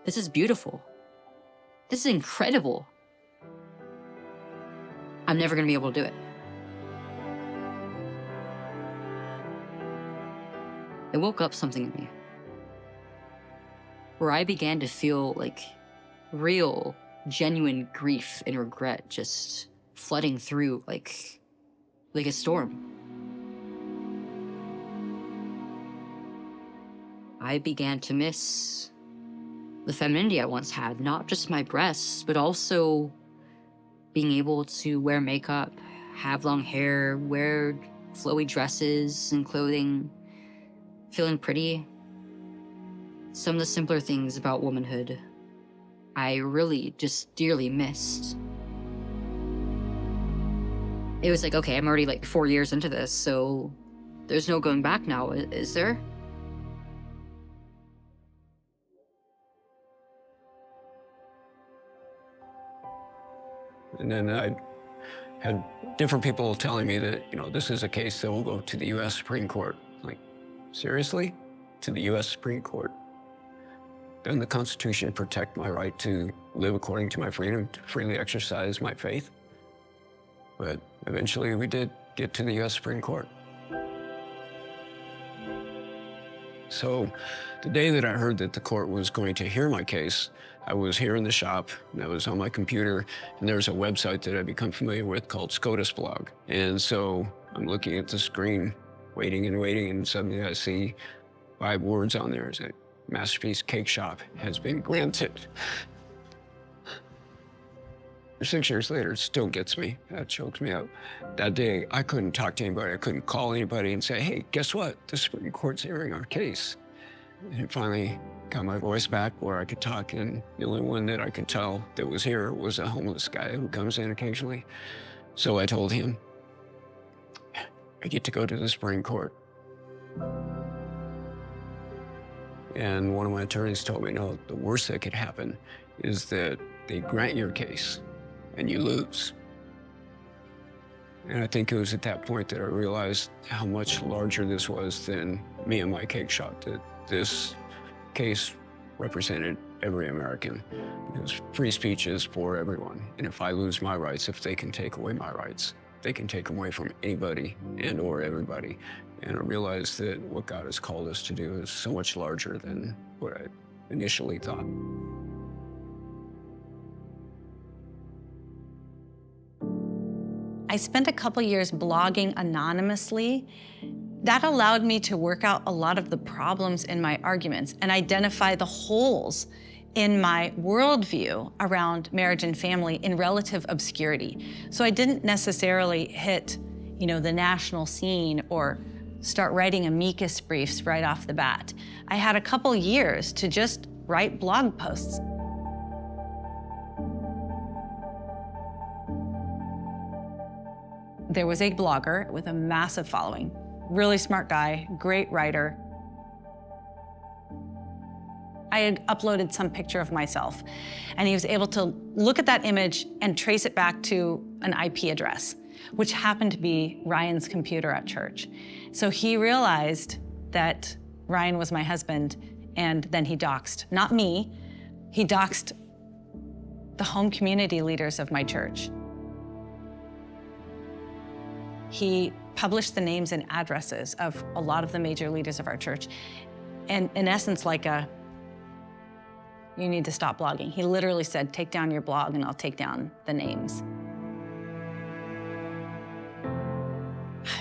This is beautiful. This is incredible. I'm never gonna be able to do it. It woke up something in me, where I began to feel like real, genuine grief and regret just flooding through like a storm. I began to miss the femininity I once had, not just my breasts, but also being able to wear makeup, have long hair, wear flowy dresses and clothing, feeling pretty. Some of the simpler things about womanhood I really just dearly missed. It was like, okay, I'm already like 4 years into this, so there's no going back now, is there? And then I had different people telling me that, this is a case that will go to the U.S. Supreme Court. Like, seriously? To the U.S. Supreme Court? Doesn't the Constitution protect my right to live according to my freedom, to freely exercise my faith? But eventually we did get to the U.S. Supreme Court. So the day that I heard that the court was going to hear my case, I was here in the shop, and I was on my computer, and there's a website that I've become familiar with called SCOTUS blog. And so I'm looking at the screen, waiting, and suddenly I see 5 words on there. It's like, Masterpiece Cake Shop has been granted. 6 years later, it still gets me. That chokes me up. That day, I couldn't talk to anybody. I couldn't call anybody and say, hey, guess what? The Supreme Court's hearing our case. And it finally got my voice back where I could talk, and the only one that I could tell that was here was a homeless guy who comes in occasionally. So I told him, I get to go to the Supreme Court. And one of my attorneys told me, no, the worst that could happen is that they grant your case and you lose. And I think it was at that point that I realized how much larger this was than me and my cake shop, that this case represented every American. Because free speech is for everyone. And if I lose my rights, if they can take away my rights, they can take them away from anybody and or everybody. And I realized that what God has called us to do is so much larger than what I initially thought. I spent a couple years blogging anonymously. That allowed me to work out a lot of the problems in my arguments and identify the holes in my worldview around marriage and family in relative obscurity. So I didn't necessarily hit, the national scene or start writing amicus briefs right off the bat. I had a couple years to just write blog posts. There was a blogger with a massive following, really smart guy, great writer. I had uploaded some picture of myself, and he was able to look at that image and trace it back to an IP address, which happened to be Ryan's computer at church. So he realized that Ryan was my husband, and then he doxed, not me, he doxed the home community leaders of my church. He published the names and addresses of a lot of the major leaders of our church. And in essence, like you need to stop blogging. He literally said, take down your blog and I'll take down the names.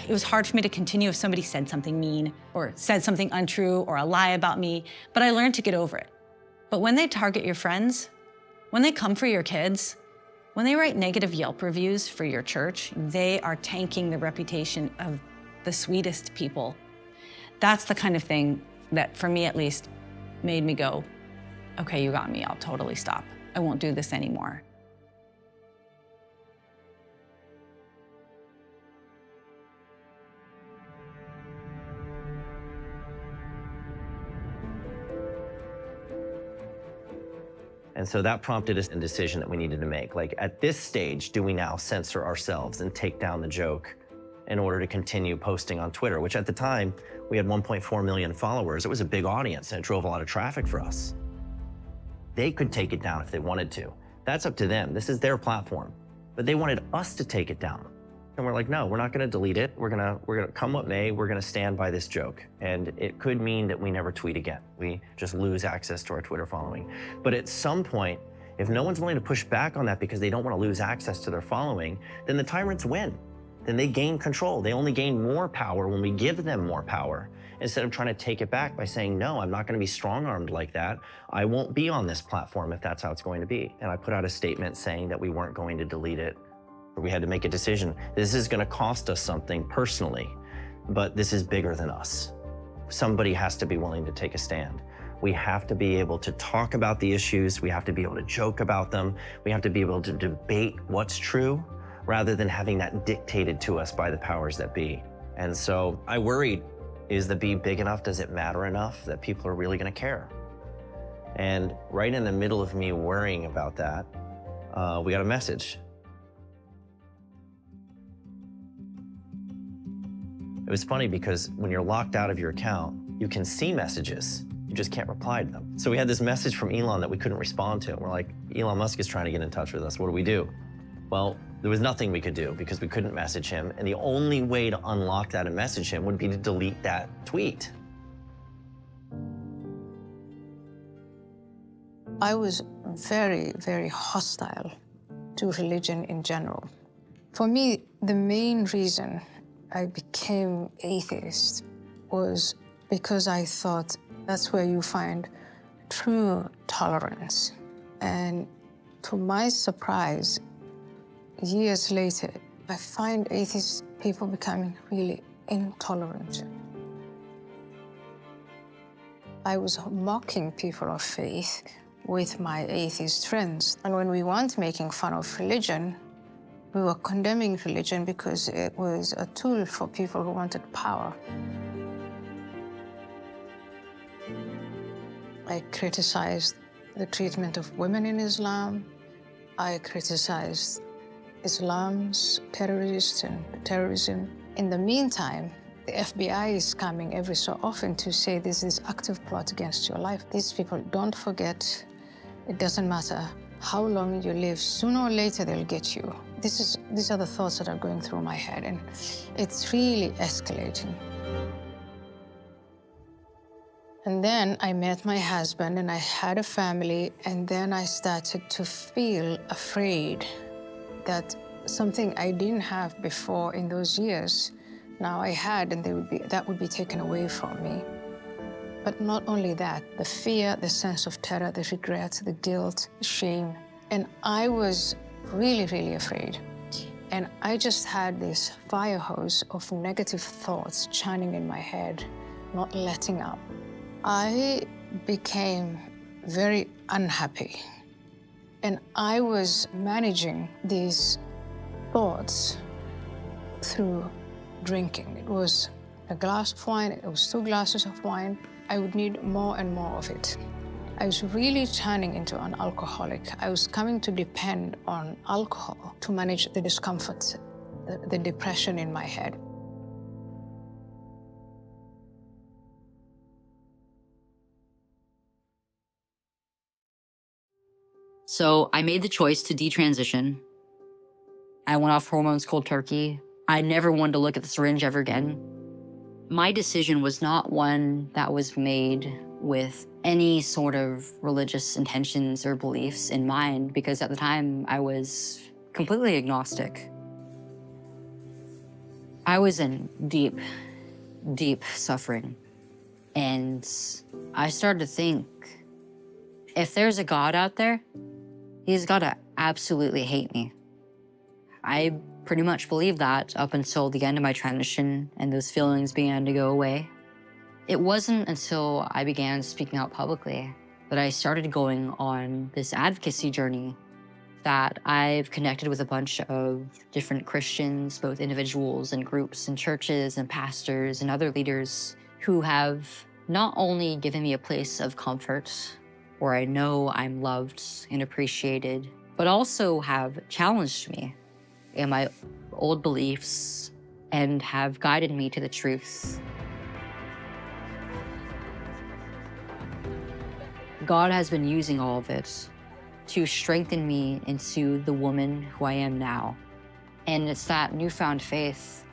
It was hard for me to continue if somebody said something mean or said something untrue or a lie about me, but I learned to get over it. But when they target your friends, when they come for your kids, when they write negative Yelp reviews for your church, they are tanking the reputation of the sweetest people. That's the kind of thing that, for me at least, made me go, okay, you got me, I'll totally stop. I won't do this anymore. And so that prompted a decision that we needed to make. Like, at this stage, do we now censor ourselves and take down the joke in order to continue posting on Twitter, which at the time, we had 1.4 million followers. It was a big audience and it drove a lot of traffic for us. They could take it down if they wanted to. That's up to them. This is their platform. But they wanted us to take it down. And we're like, no, we're not gonna delete it. We're gonna come what may, we're gonna stand by this joke. And it could mean that we never tweet again. We just lose access to our Twitter following. But at some point, if no one's willing to push back on that because they don't wanna lose access to their following, then the tyrants win. Then they gain control. They only gain more power when we give them more power, instead of trying to take it back by saying, no, I'm not gonna be strong-armed like that. I won't be on this platform if that's how it's going to be. And I put out a statement saying that we weren't going to delete it. We had to make a decision. This is gonna cost us something personally, but this is bigger than us. Somebody has to be willing to take a stand. We have to be able to talk about the issues. We have to be able to joke about them. We have to be able to debate what's true rather than having that dictated to us by the powers that be. And so I worried, is the B big enough? Does it matter enough that people are really gonna care? And right in the middle of me worrying about that, we got a message. It was funny because when you're locked out of your account, you can see messages, you just can't reply to them. So we had this message from Elon that we couldn't respond to. And we're like, Elon Musk is trying to get in touch with us, what do we do? Well, there was nothing we could do because we couldn't message him. And the only way to unlock that and message him would be to delete that tweet. I was very, very hostile to religion in general. For me, the main reason I became atheist was because I thought that's where you find true tolerance. And to my surprise, years later, I find atheist people becoming really intolerant. I was mocking people of faith with my atheist friends. And when we weren't making fun of religion, we were condemning religion because it was a tool for people who wanted power. I criticized the treatment of women in Islam. I criticized Islam's terrorists and terrorism. In the meantime, the FBI is coming every so often to say this is active plot against your life. These people don't forget. It doesn't matter how long you live, sooner or later they'll get you. These are the thoughts that are going through my head, and it's really escalating. And then I met my husband and I had a family, and then I started to feel afraid that something I didn't have before in those years, now I had, and that would be taken away from me. But not only that, the fear, the sense of terror, the regret, the guilt, the shame. And I was really, really afraid. And I just had this fire hose of negative thoughts churning in my head, not letting up. I became very unhappy. And I was managing these thoughts through drinking. It was a glass of wine, it was 2 glasses of wine. I would need more and more of it. I was really turning into an alcoholic. I was coming to depend on alcohol to manage the discomfort, the depression in my head. So I made the choice to detransition. I went off hormones cold turkey. I never wanted to look at the syringe ever again. My decision was not one that was made with any sort of religious intentions or beliefs in mind, because at the time I was completely agnostic. I was in deep, deep suffering. And I started to think, if there's a God out there, he's gotta absolutely hate me. I pretty much believed that up until the end of my transition and those feelings began to go away. It wasn't until I began speaking out publicly that I started going on this advocacy journey, that I've connected with a bunch of different Christians, both individuals and groups and churches and pastors and other leaders who have not only given me a place of comfort where I know I'm loved and appreciated, but also have challenged me in my old beliefs and have guided me to the truth. God has been using all of it to strengthen me into the woman who I am now. And it's that newfound faith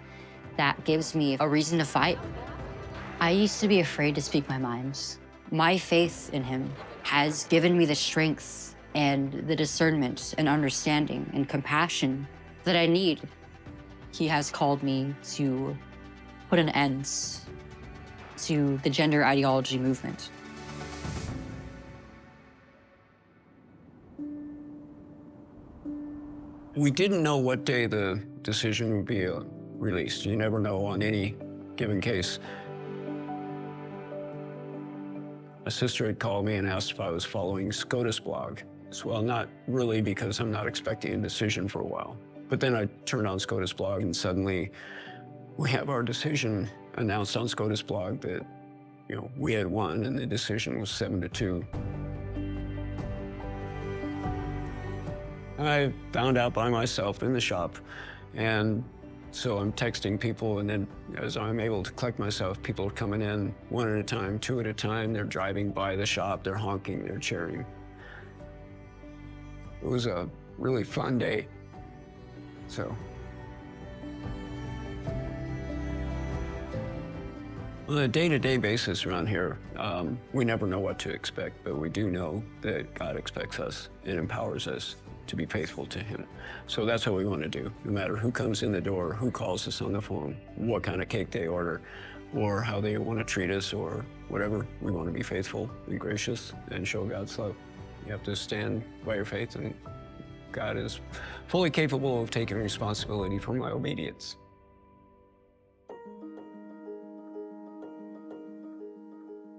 that gives me a reason to fight. I used to be afraid to speak my mind. My faith in him has given me the strength and the discernment and understanding and compassion that I need. He has called me to put an end to the gender ideology movement. We didn't know what day the decision would be released. You never know on any given case. A sister had called me and asked if I was following SCOTUS blog. Well, not really, because I'm not expecting a decision for a while. But then I turned on SCOTUS blog and suddenly we have our decision announced on SCOTUS blog that, we had won and the decision was 7-2. I found out by myself in the shop, and so I'm texting people, and then as I'm able to collect myself, people are coming in one at a time, two at a time. They're driving by the shop, they're honking, they're cheering. It was a really fun day. So. On a day-to-day basis around here, we never know what to expect, but we do know that God expects us and empowers us to be faithful to him. So that's what we want to do, no matter who comes in the door, who calls us on the phone, what kind of cake they order, or how they want to treat us, or whatever. We want to be faithful and gracious and show God's love. You have to stand by your faith, and God is fully capable of taking responsibility for my obedience.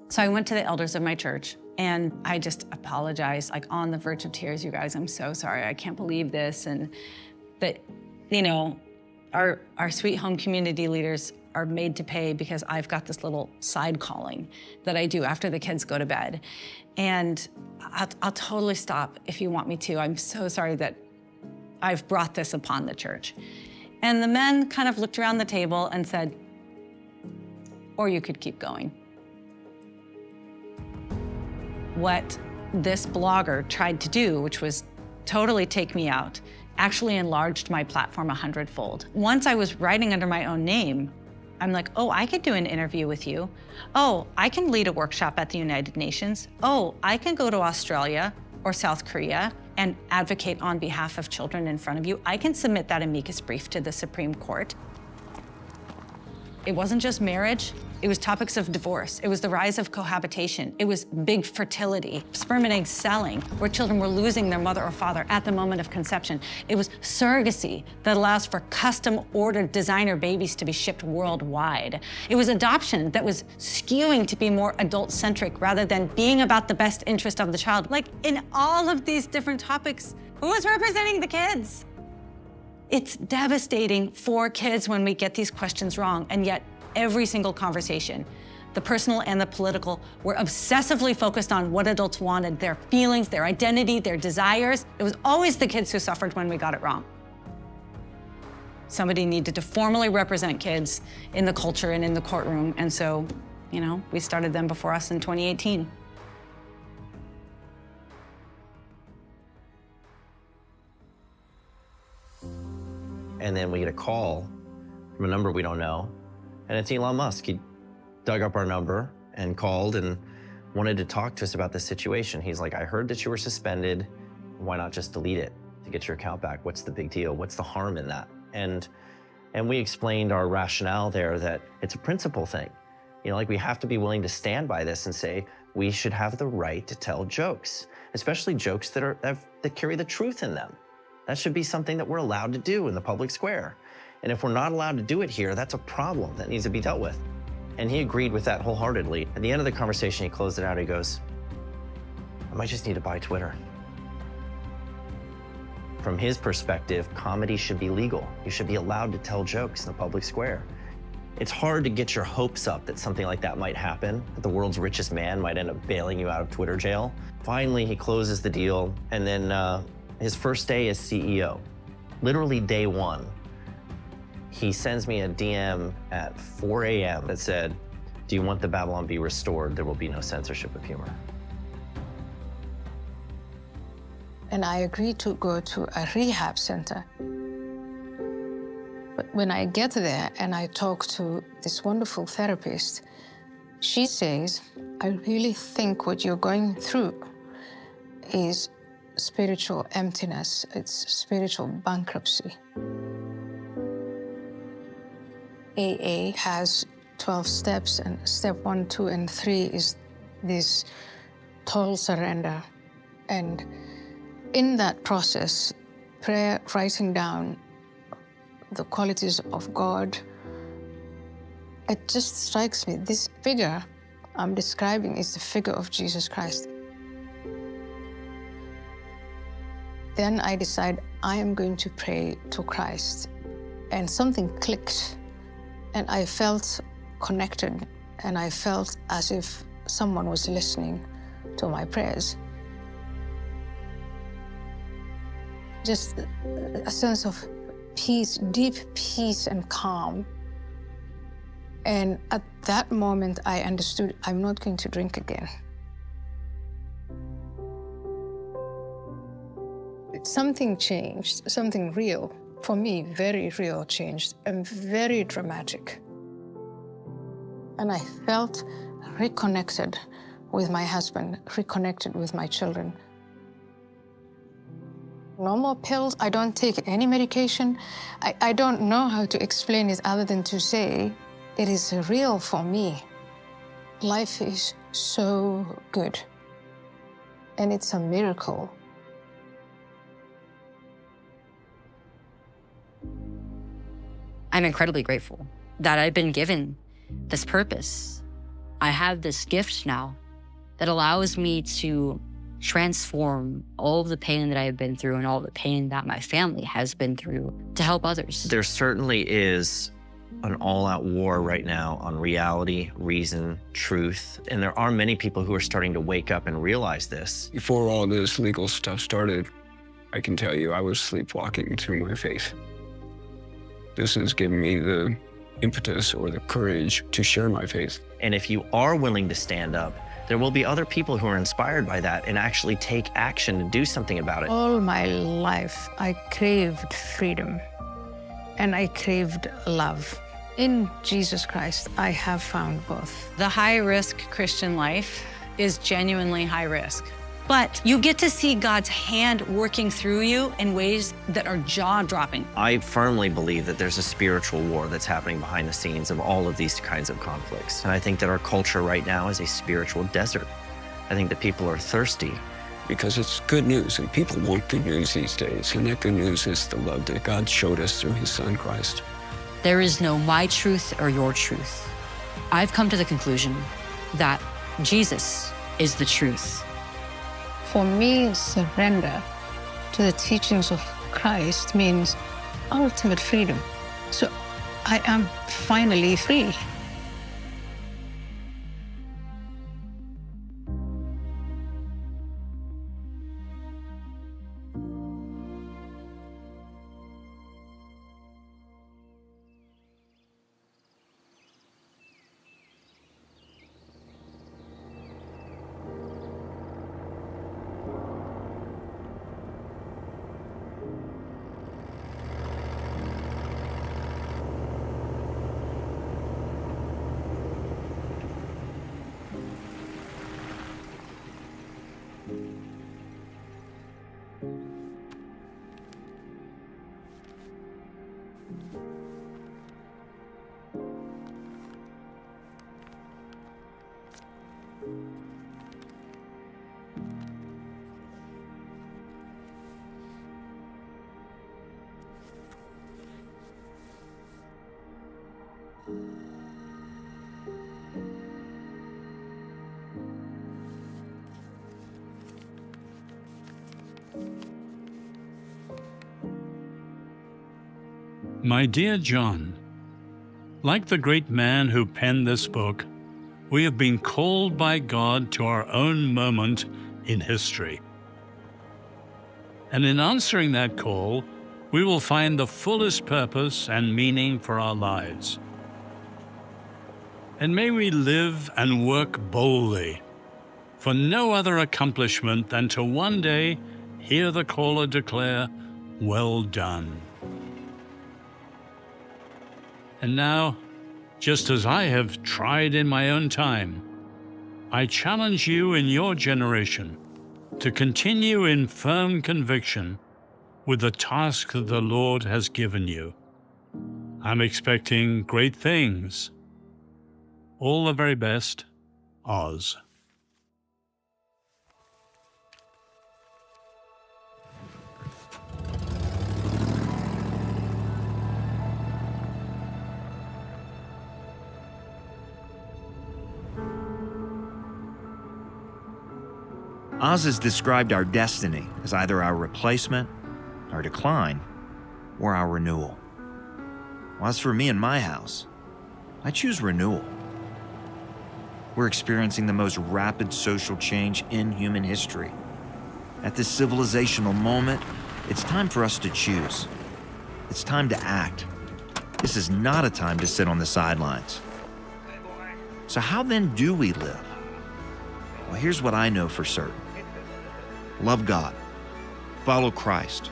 So I went to the elders of my church and I just apologized, like on the verge of tears, you guys, I'm so sorry, I can't believe this. And that, our sweet home community leaders are made to pay because I've got this little side calling that I do after the kids go to bed. And I'll totally stop if you want me to. I'm so sorry that I've brought this upon the church. And the men kind of looked around the table and said, or you could keep going. What this blogger tried to do, which was totally take me out, actually enlarged my platform 100-fold. Once I was writing under my own name, I'm like, oh, I could do an interview with you. Oh, I can lead a workshop at the United Nations. Oh, I can go to Australia or South Korea and advocate on behalf of children in front of you. I can submit that amicus brief to the Supreme Court. It wasn't just marriage. It was topics of divorce. It was the rise of cohabitation. It was big fertility, sperm and egg selling, where children were losing their mother or father at the moment of conception. It was surrogacy that allows for custom-ordered designer babies to be shipped worldwide. It was adoption that was skewing to be more adult-centric rather than being about the best interest of the child. Like, in all of these different topics, who was representing the kids? It's devastating for kids when we get these questions wrong, and yet every single conversation, the personal and the political, were obsessively focused on what adults wanted, their feelings, their identity, their desires. It was always the kids who suffered when we got it wrong. Somebody needed to formally represent kids in the culture and in the courtroom, and so, we started them before us in 2018. And then we get a call from a number we don't know. And it's Elon Musk. He dug up our number and called and wanted to talk to us about the situation. He's like, I heard that you were suspended. Why not just delete it to get your account back? What's the big deal? What's the harm in that? And we explained our rationale there that it's a principle thing. You know, like we have to be willing to stand by this and say, we should have the right to tell jokes, especially jokes that carry the truth in them. That should be something that we're allowed to do in the public square. And if we're not allowed to do it here, that's a problem that needs to be dealt with. And he agreed with that wholeheartedly. At the end of the conversation, he closed it out. He goes, I might just need to buy Twitter. From his perspective, comedy should be legal. You should be allowed to tell jokes in the public square. It's hard to get your hopes up that something like that might happen, that the world's richest man might end up bailing you out of Twitter jail. Finally, he closes the deal, and then his first day as CEO, literally day one, he sends me a DM at 4 a.m. that said, do you want the Babylon Bee restored? There will be no censorship of humor. And I agreed to go to a rehab center. But when I get there and I talk to this wonderful therapist, she says, I really think what you're going through is spiritual emptiness. It's spiritual bankruptcy. AA has 12 steps, and step 1, 2, and 3 is this total surrender. And in that process, prayer, writing down the qualities of God, it just strikes me, this figure I'm describing is the figure of Jesus Christ. Then I decide I am going to pray to Christ. And something clicked, and I felt connected, and I felt as if someone was listening to my prayers. Just a sense of peace, deep peace and calm. And at that moment, I understood I'm not going to drink again. Something changed, something real, for me, very real changed, and very dramatic. And I felt reconnected with my husband, reconnected with my children. No more pills. I don't take any medication. I don't know how to explain it other than to say it is real for me. Life is so good. And it's a miracle. I'm incredibly grateful that I've been given this purpose. I have this gift now that allows me to transform all of the pain that I've been through and all the pain that my family has been through to help others. There certainly is an all-out war right now on reality, reason, truth. And there are many people who are starting to wake up and realize this. Before all this legal stuff started, I can tell you I was sleepwalking through my faith. This has given me the impetus or the courage to share my faith. And if you are willing to stand up, there will be other people who are inspired by that and actually take action and do something about it. All my life, I craved freedom and I craved love. In Jesus Christ, I have found both. The high-risk Christian life is genuinely high risk. But you get to see God's hand working through you in ways that are jaw-dropping. I firmly believe that there's a spiritual war that's happening behind the scenes of all of these kinds of conflicts. And I think that our culture right now is a spiritual desert. I think that people are thirsty. Because it's good news, and people want good news these days. And that good news is the love that God showed us through his son, Christ. There is no my truth or your truth. I've come to the conclusion that Jesus is the truth. For me, surrender to the teachings of Christ means ultimate freedom. So I am finally free. My dear John, like the great man who penned this book, we have been called by God to our own moment in history. And in answering that call, we will find the fullest purpose and meaning for our lives. And may we live and work boldly, for no other accomplishment than to one day hear the caller declare, "Well done." And now, just as I have tried in my own time, I challenge you in your generation to continue in firm conviction with the task that the Lord has given you. I'm expecting great things. All the very best, Oz. Oz has described our destiny as either our replacement, our decline, or our renewal. Well, as for me and my house, I choose renewal. We're experiencing the most rapid social change in human history. At this civilizational moment, it's time for us to choose. It's time to act. This is not a time to sit on the sidelines. So how then do we live? Well, here's what I know for certain. Love God, follow Christ,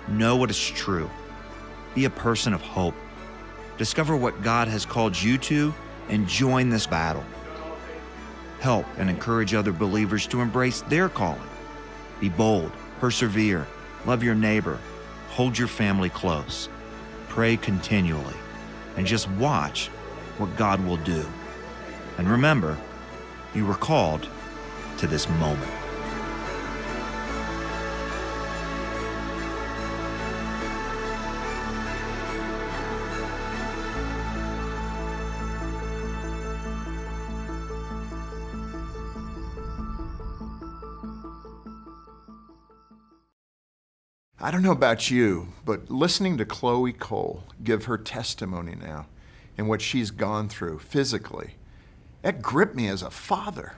know what is true, be a person of hope, discover what God has called you to, and join this battle. Help and encourage other believers to embrace their calling. Be bold, persevere, love your neighbor, hold your family close, pray continually, and just watch what God will do. And remember, you were called to this moment. I don't know about you, but listening to Chloe Cole give her testimony now and what she's gone through physically, that gripped me as a father.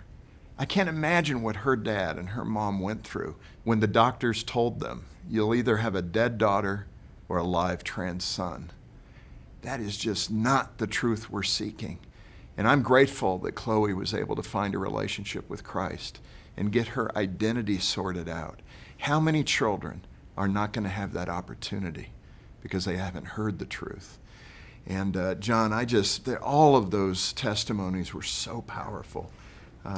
I can't imagine what her dad and her mom went through when the doctors told them, you'll either have a dead daughter or a live trans son. That is just not the truth we're seeking. And I'm grateful that Chloe was able to find a relationship with Christ and get her identity sorted out. How many children are not going to have that opportunity because they haven't heard the truth? And John, all of those testimonies were so powerful.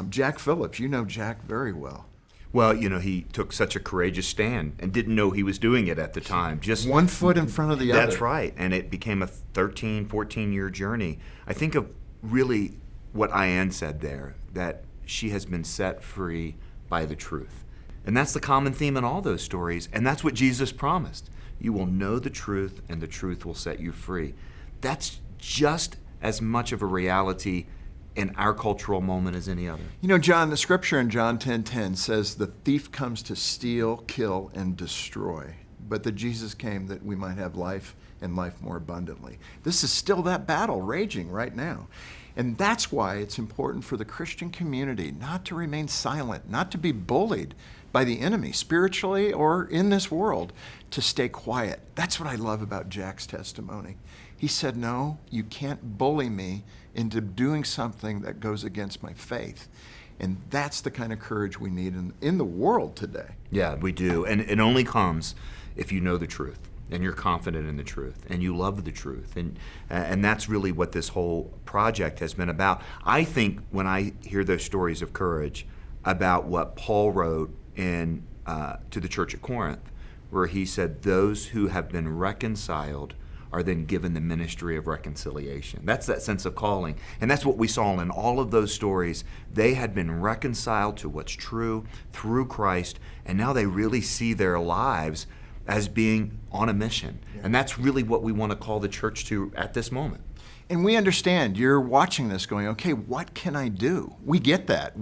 Jack Phillips, you know Jack very well. Well, you know, he took such a courageous stand and didn't know he was doing it at the time. Just one foot in front of the other. That's right. And it became a 13, 14-year journey. I think of really what Ian said there, that she has been set free by the truth. And that's the common theme in all those stories, and that's what Jesus promised. You will know the truth, and the truth will set you free. That's just as much of a reality in our cultural moment as any other. You know, John, the scripture in John 10:10 says the thief comes to steal, kill, and destroy, but that Jesus came that we might have life and life more abundantly. This is still that battle raging right now. And that's why it's important for the Christian community not to remain silent, not to be bullied by the enemy, spiritually or in this world, to stay quiet. That's what I love about Jack's testimony. He said, no, you can't bully me into doing something that goes against my faith. And that's the kind of courage we need in the world today. Yeah, we do. And it only comes if you know the truth, and you're confident in the truth, and you love the truth. And that's really what this whole project has been about. I think when I hear those stories of courage about what Paul wrote to the church at Corinth, where he said, those who have been reconciled are then given the ministry of reconciliation. That's that sense of calling. And that's what we saw in all of those stories. They had been reconciled to what's true through Christ, and now they really see their lives as being on a mission. Yeah. And that's really what we want to call the church to at this moment. And we understand you're watching this going, okay, what can I do? We get that.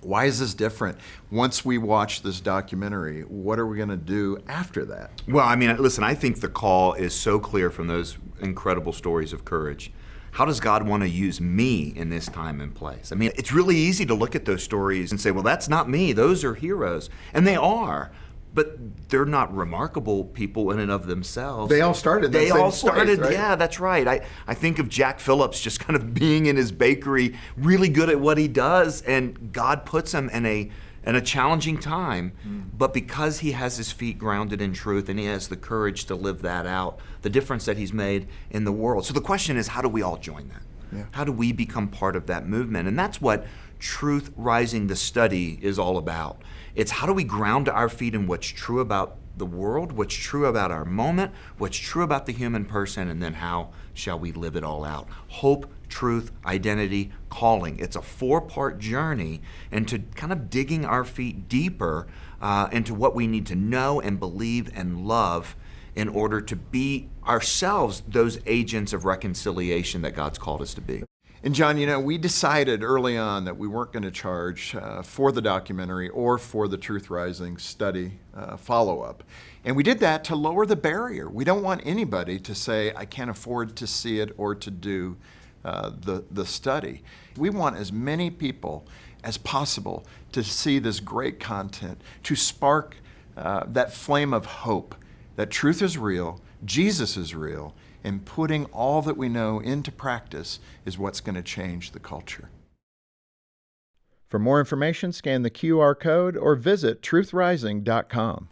Why is this different? Once we watch this documentary, what are we going to do after that? Well, I mean, listen, I think the call is so clear from those incredible stories of courage. How does God want to use me in this time and place? I mean, it's really easy to look at those stories and say, well, that's not me. Those are heroes. And they are. But they're not remarkable people in and of themselves. They all started that same place, right? Yeah, that's right. I think of Jack Phillips just kind of being in his bakery, really good at what he does, and God puts him in a challenging time. But because he has his feet grounded in truth and he has the courage to live that out, the difference that he's made in the world. So the question is, how do we all join that? Yeah. How do we become part of that movement? And that's what Truth Rising, the study, is all about. It's how do we ground our feet in what's true about the world, what's true about our moment, what's true about the human person, and then how shall we live it all out? Hope, truth, identity, calling. It's a 4-part journey into kind of digging our feet deeper into what we need to know and believe and love in order to be ourselves those agents of reconciliation that God's called us to be. And John, you know, we decided early on that we weren't going to charge for the documentary or for the Truth Rising study follow-up. And we did that to lower the barrier. We don't want anybody to say, I can't afford to see it or to do the study. We want as many people as possible to see this great content, to spark that flame of hope that truth is real, Jesus is real, and putting all that we know into practice is what's going to change the culture. For more information, scan the QR code or visit truthrising.com.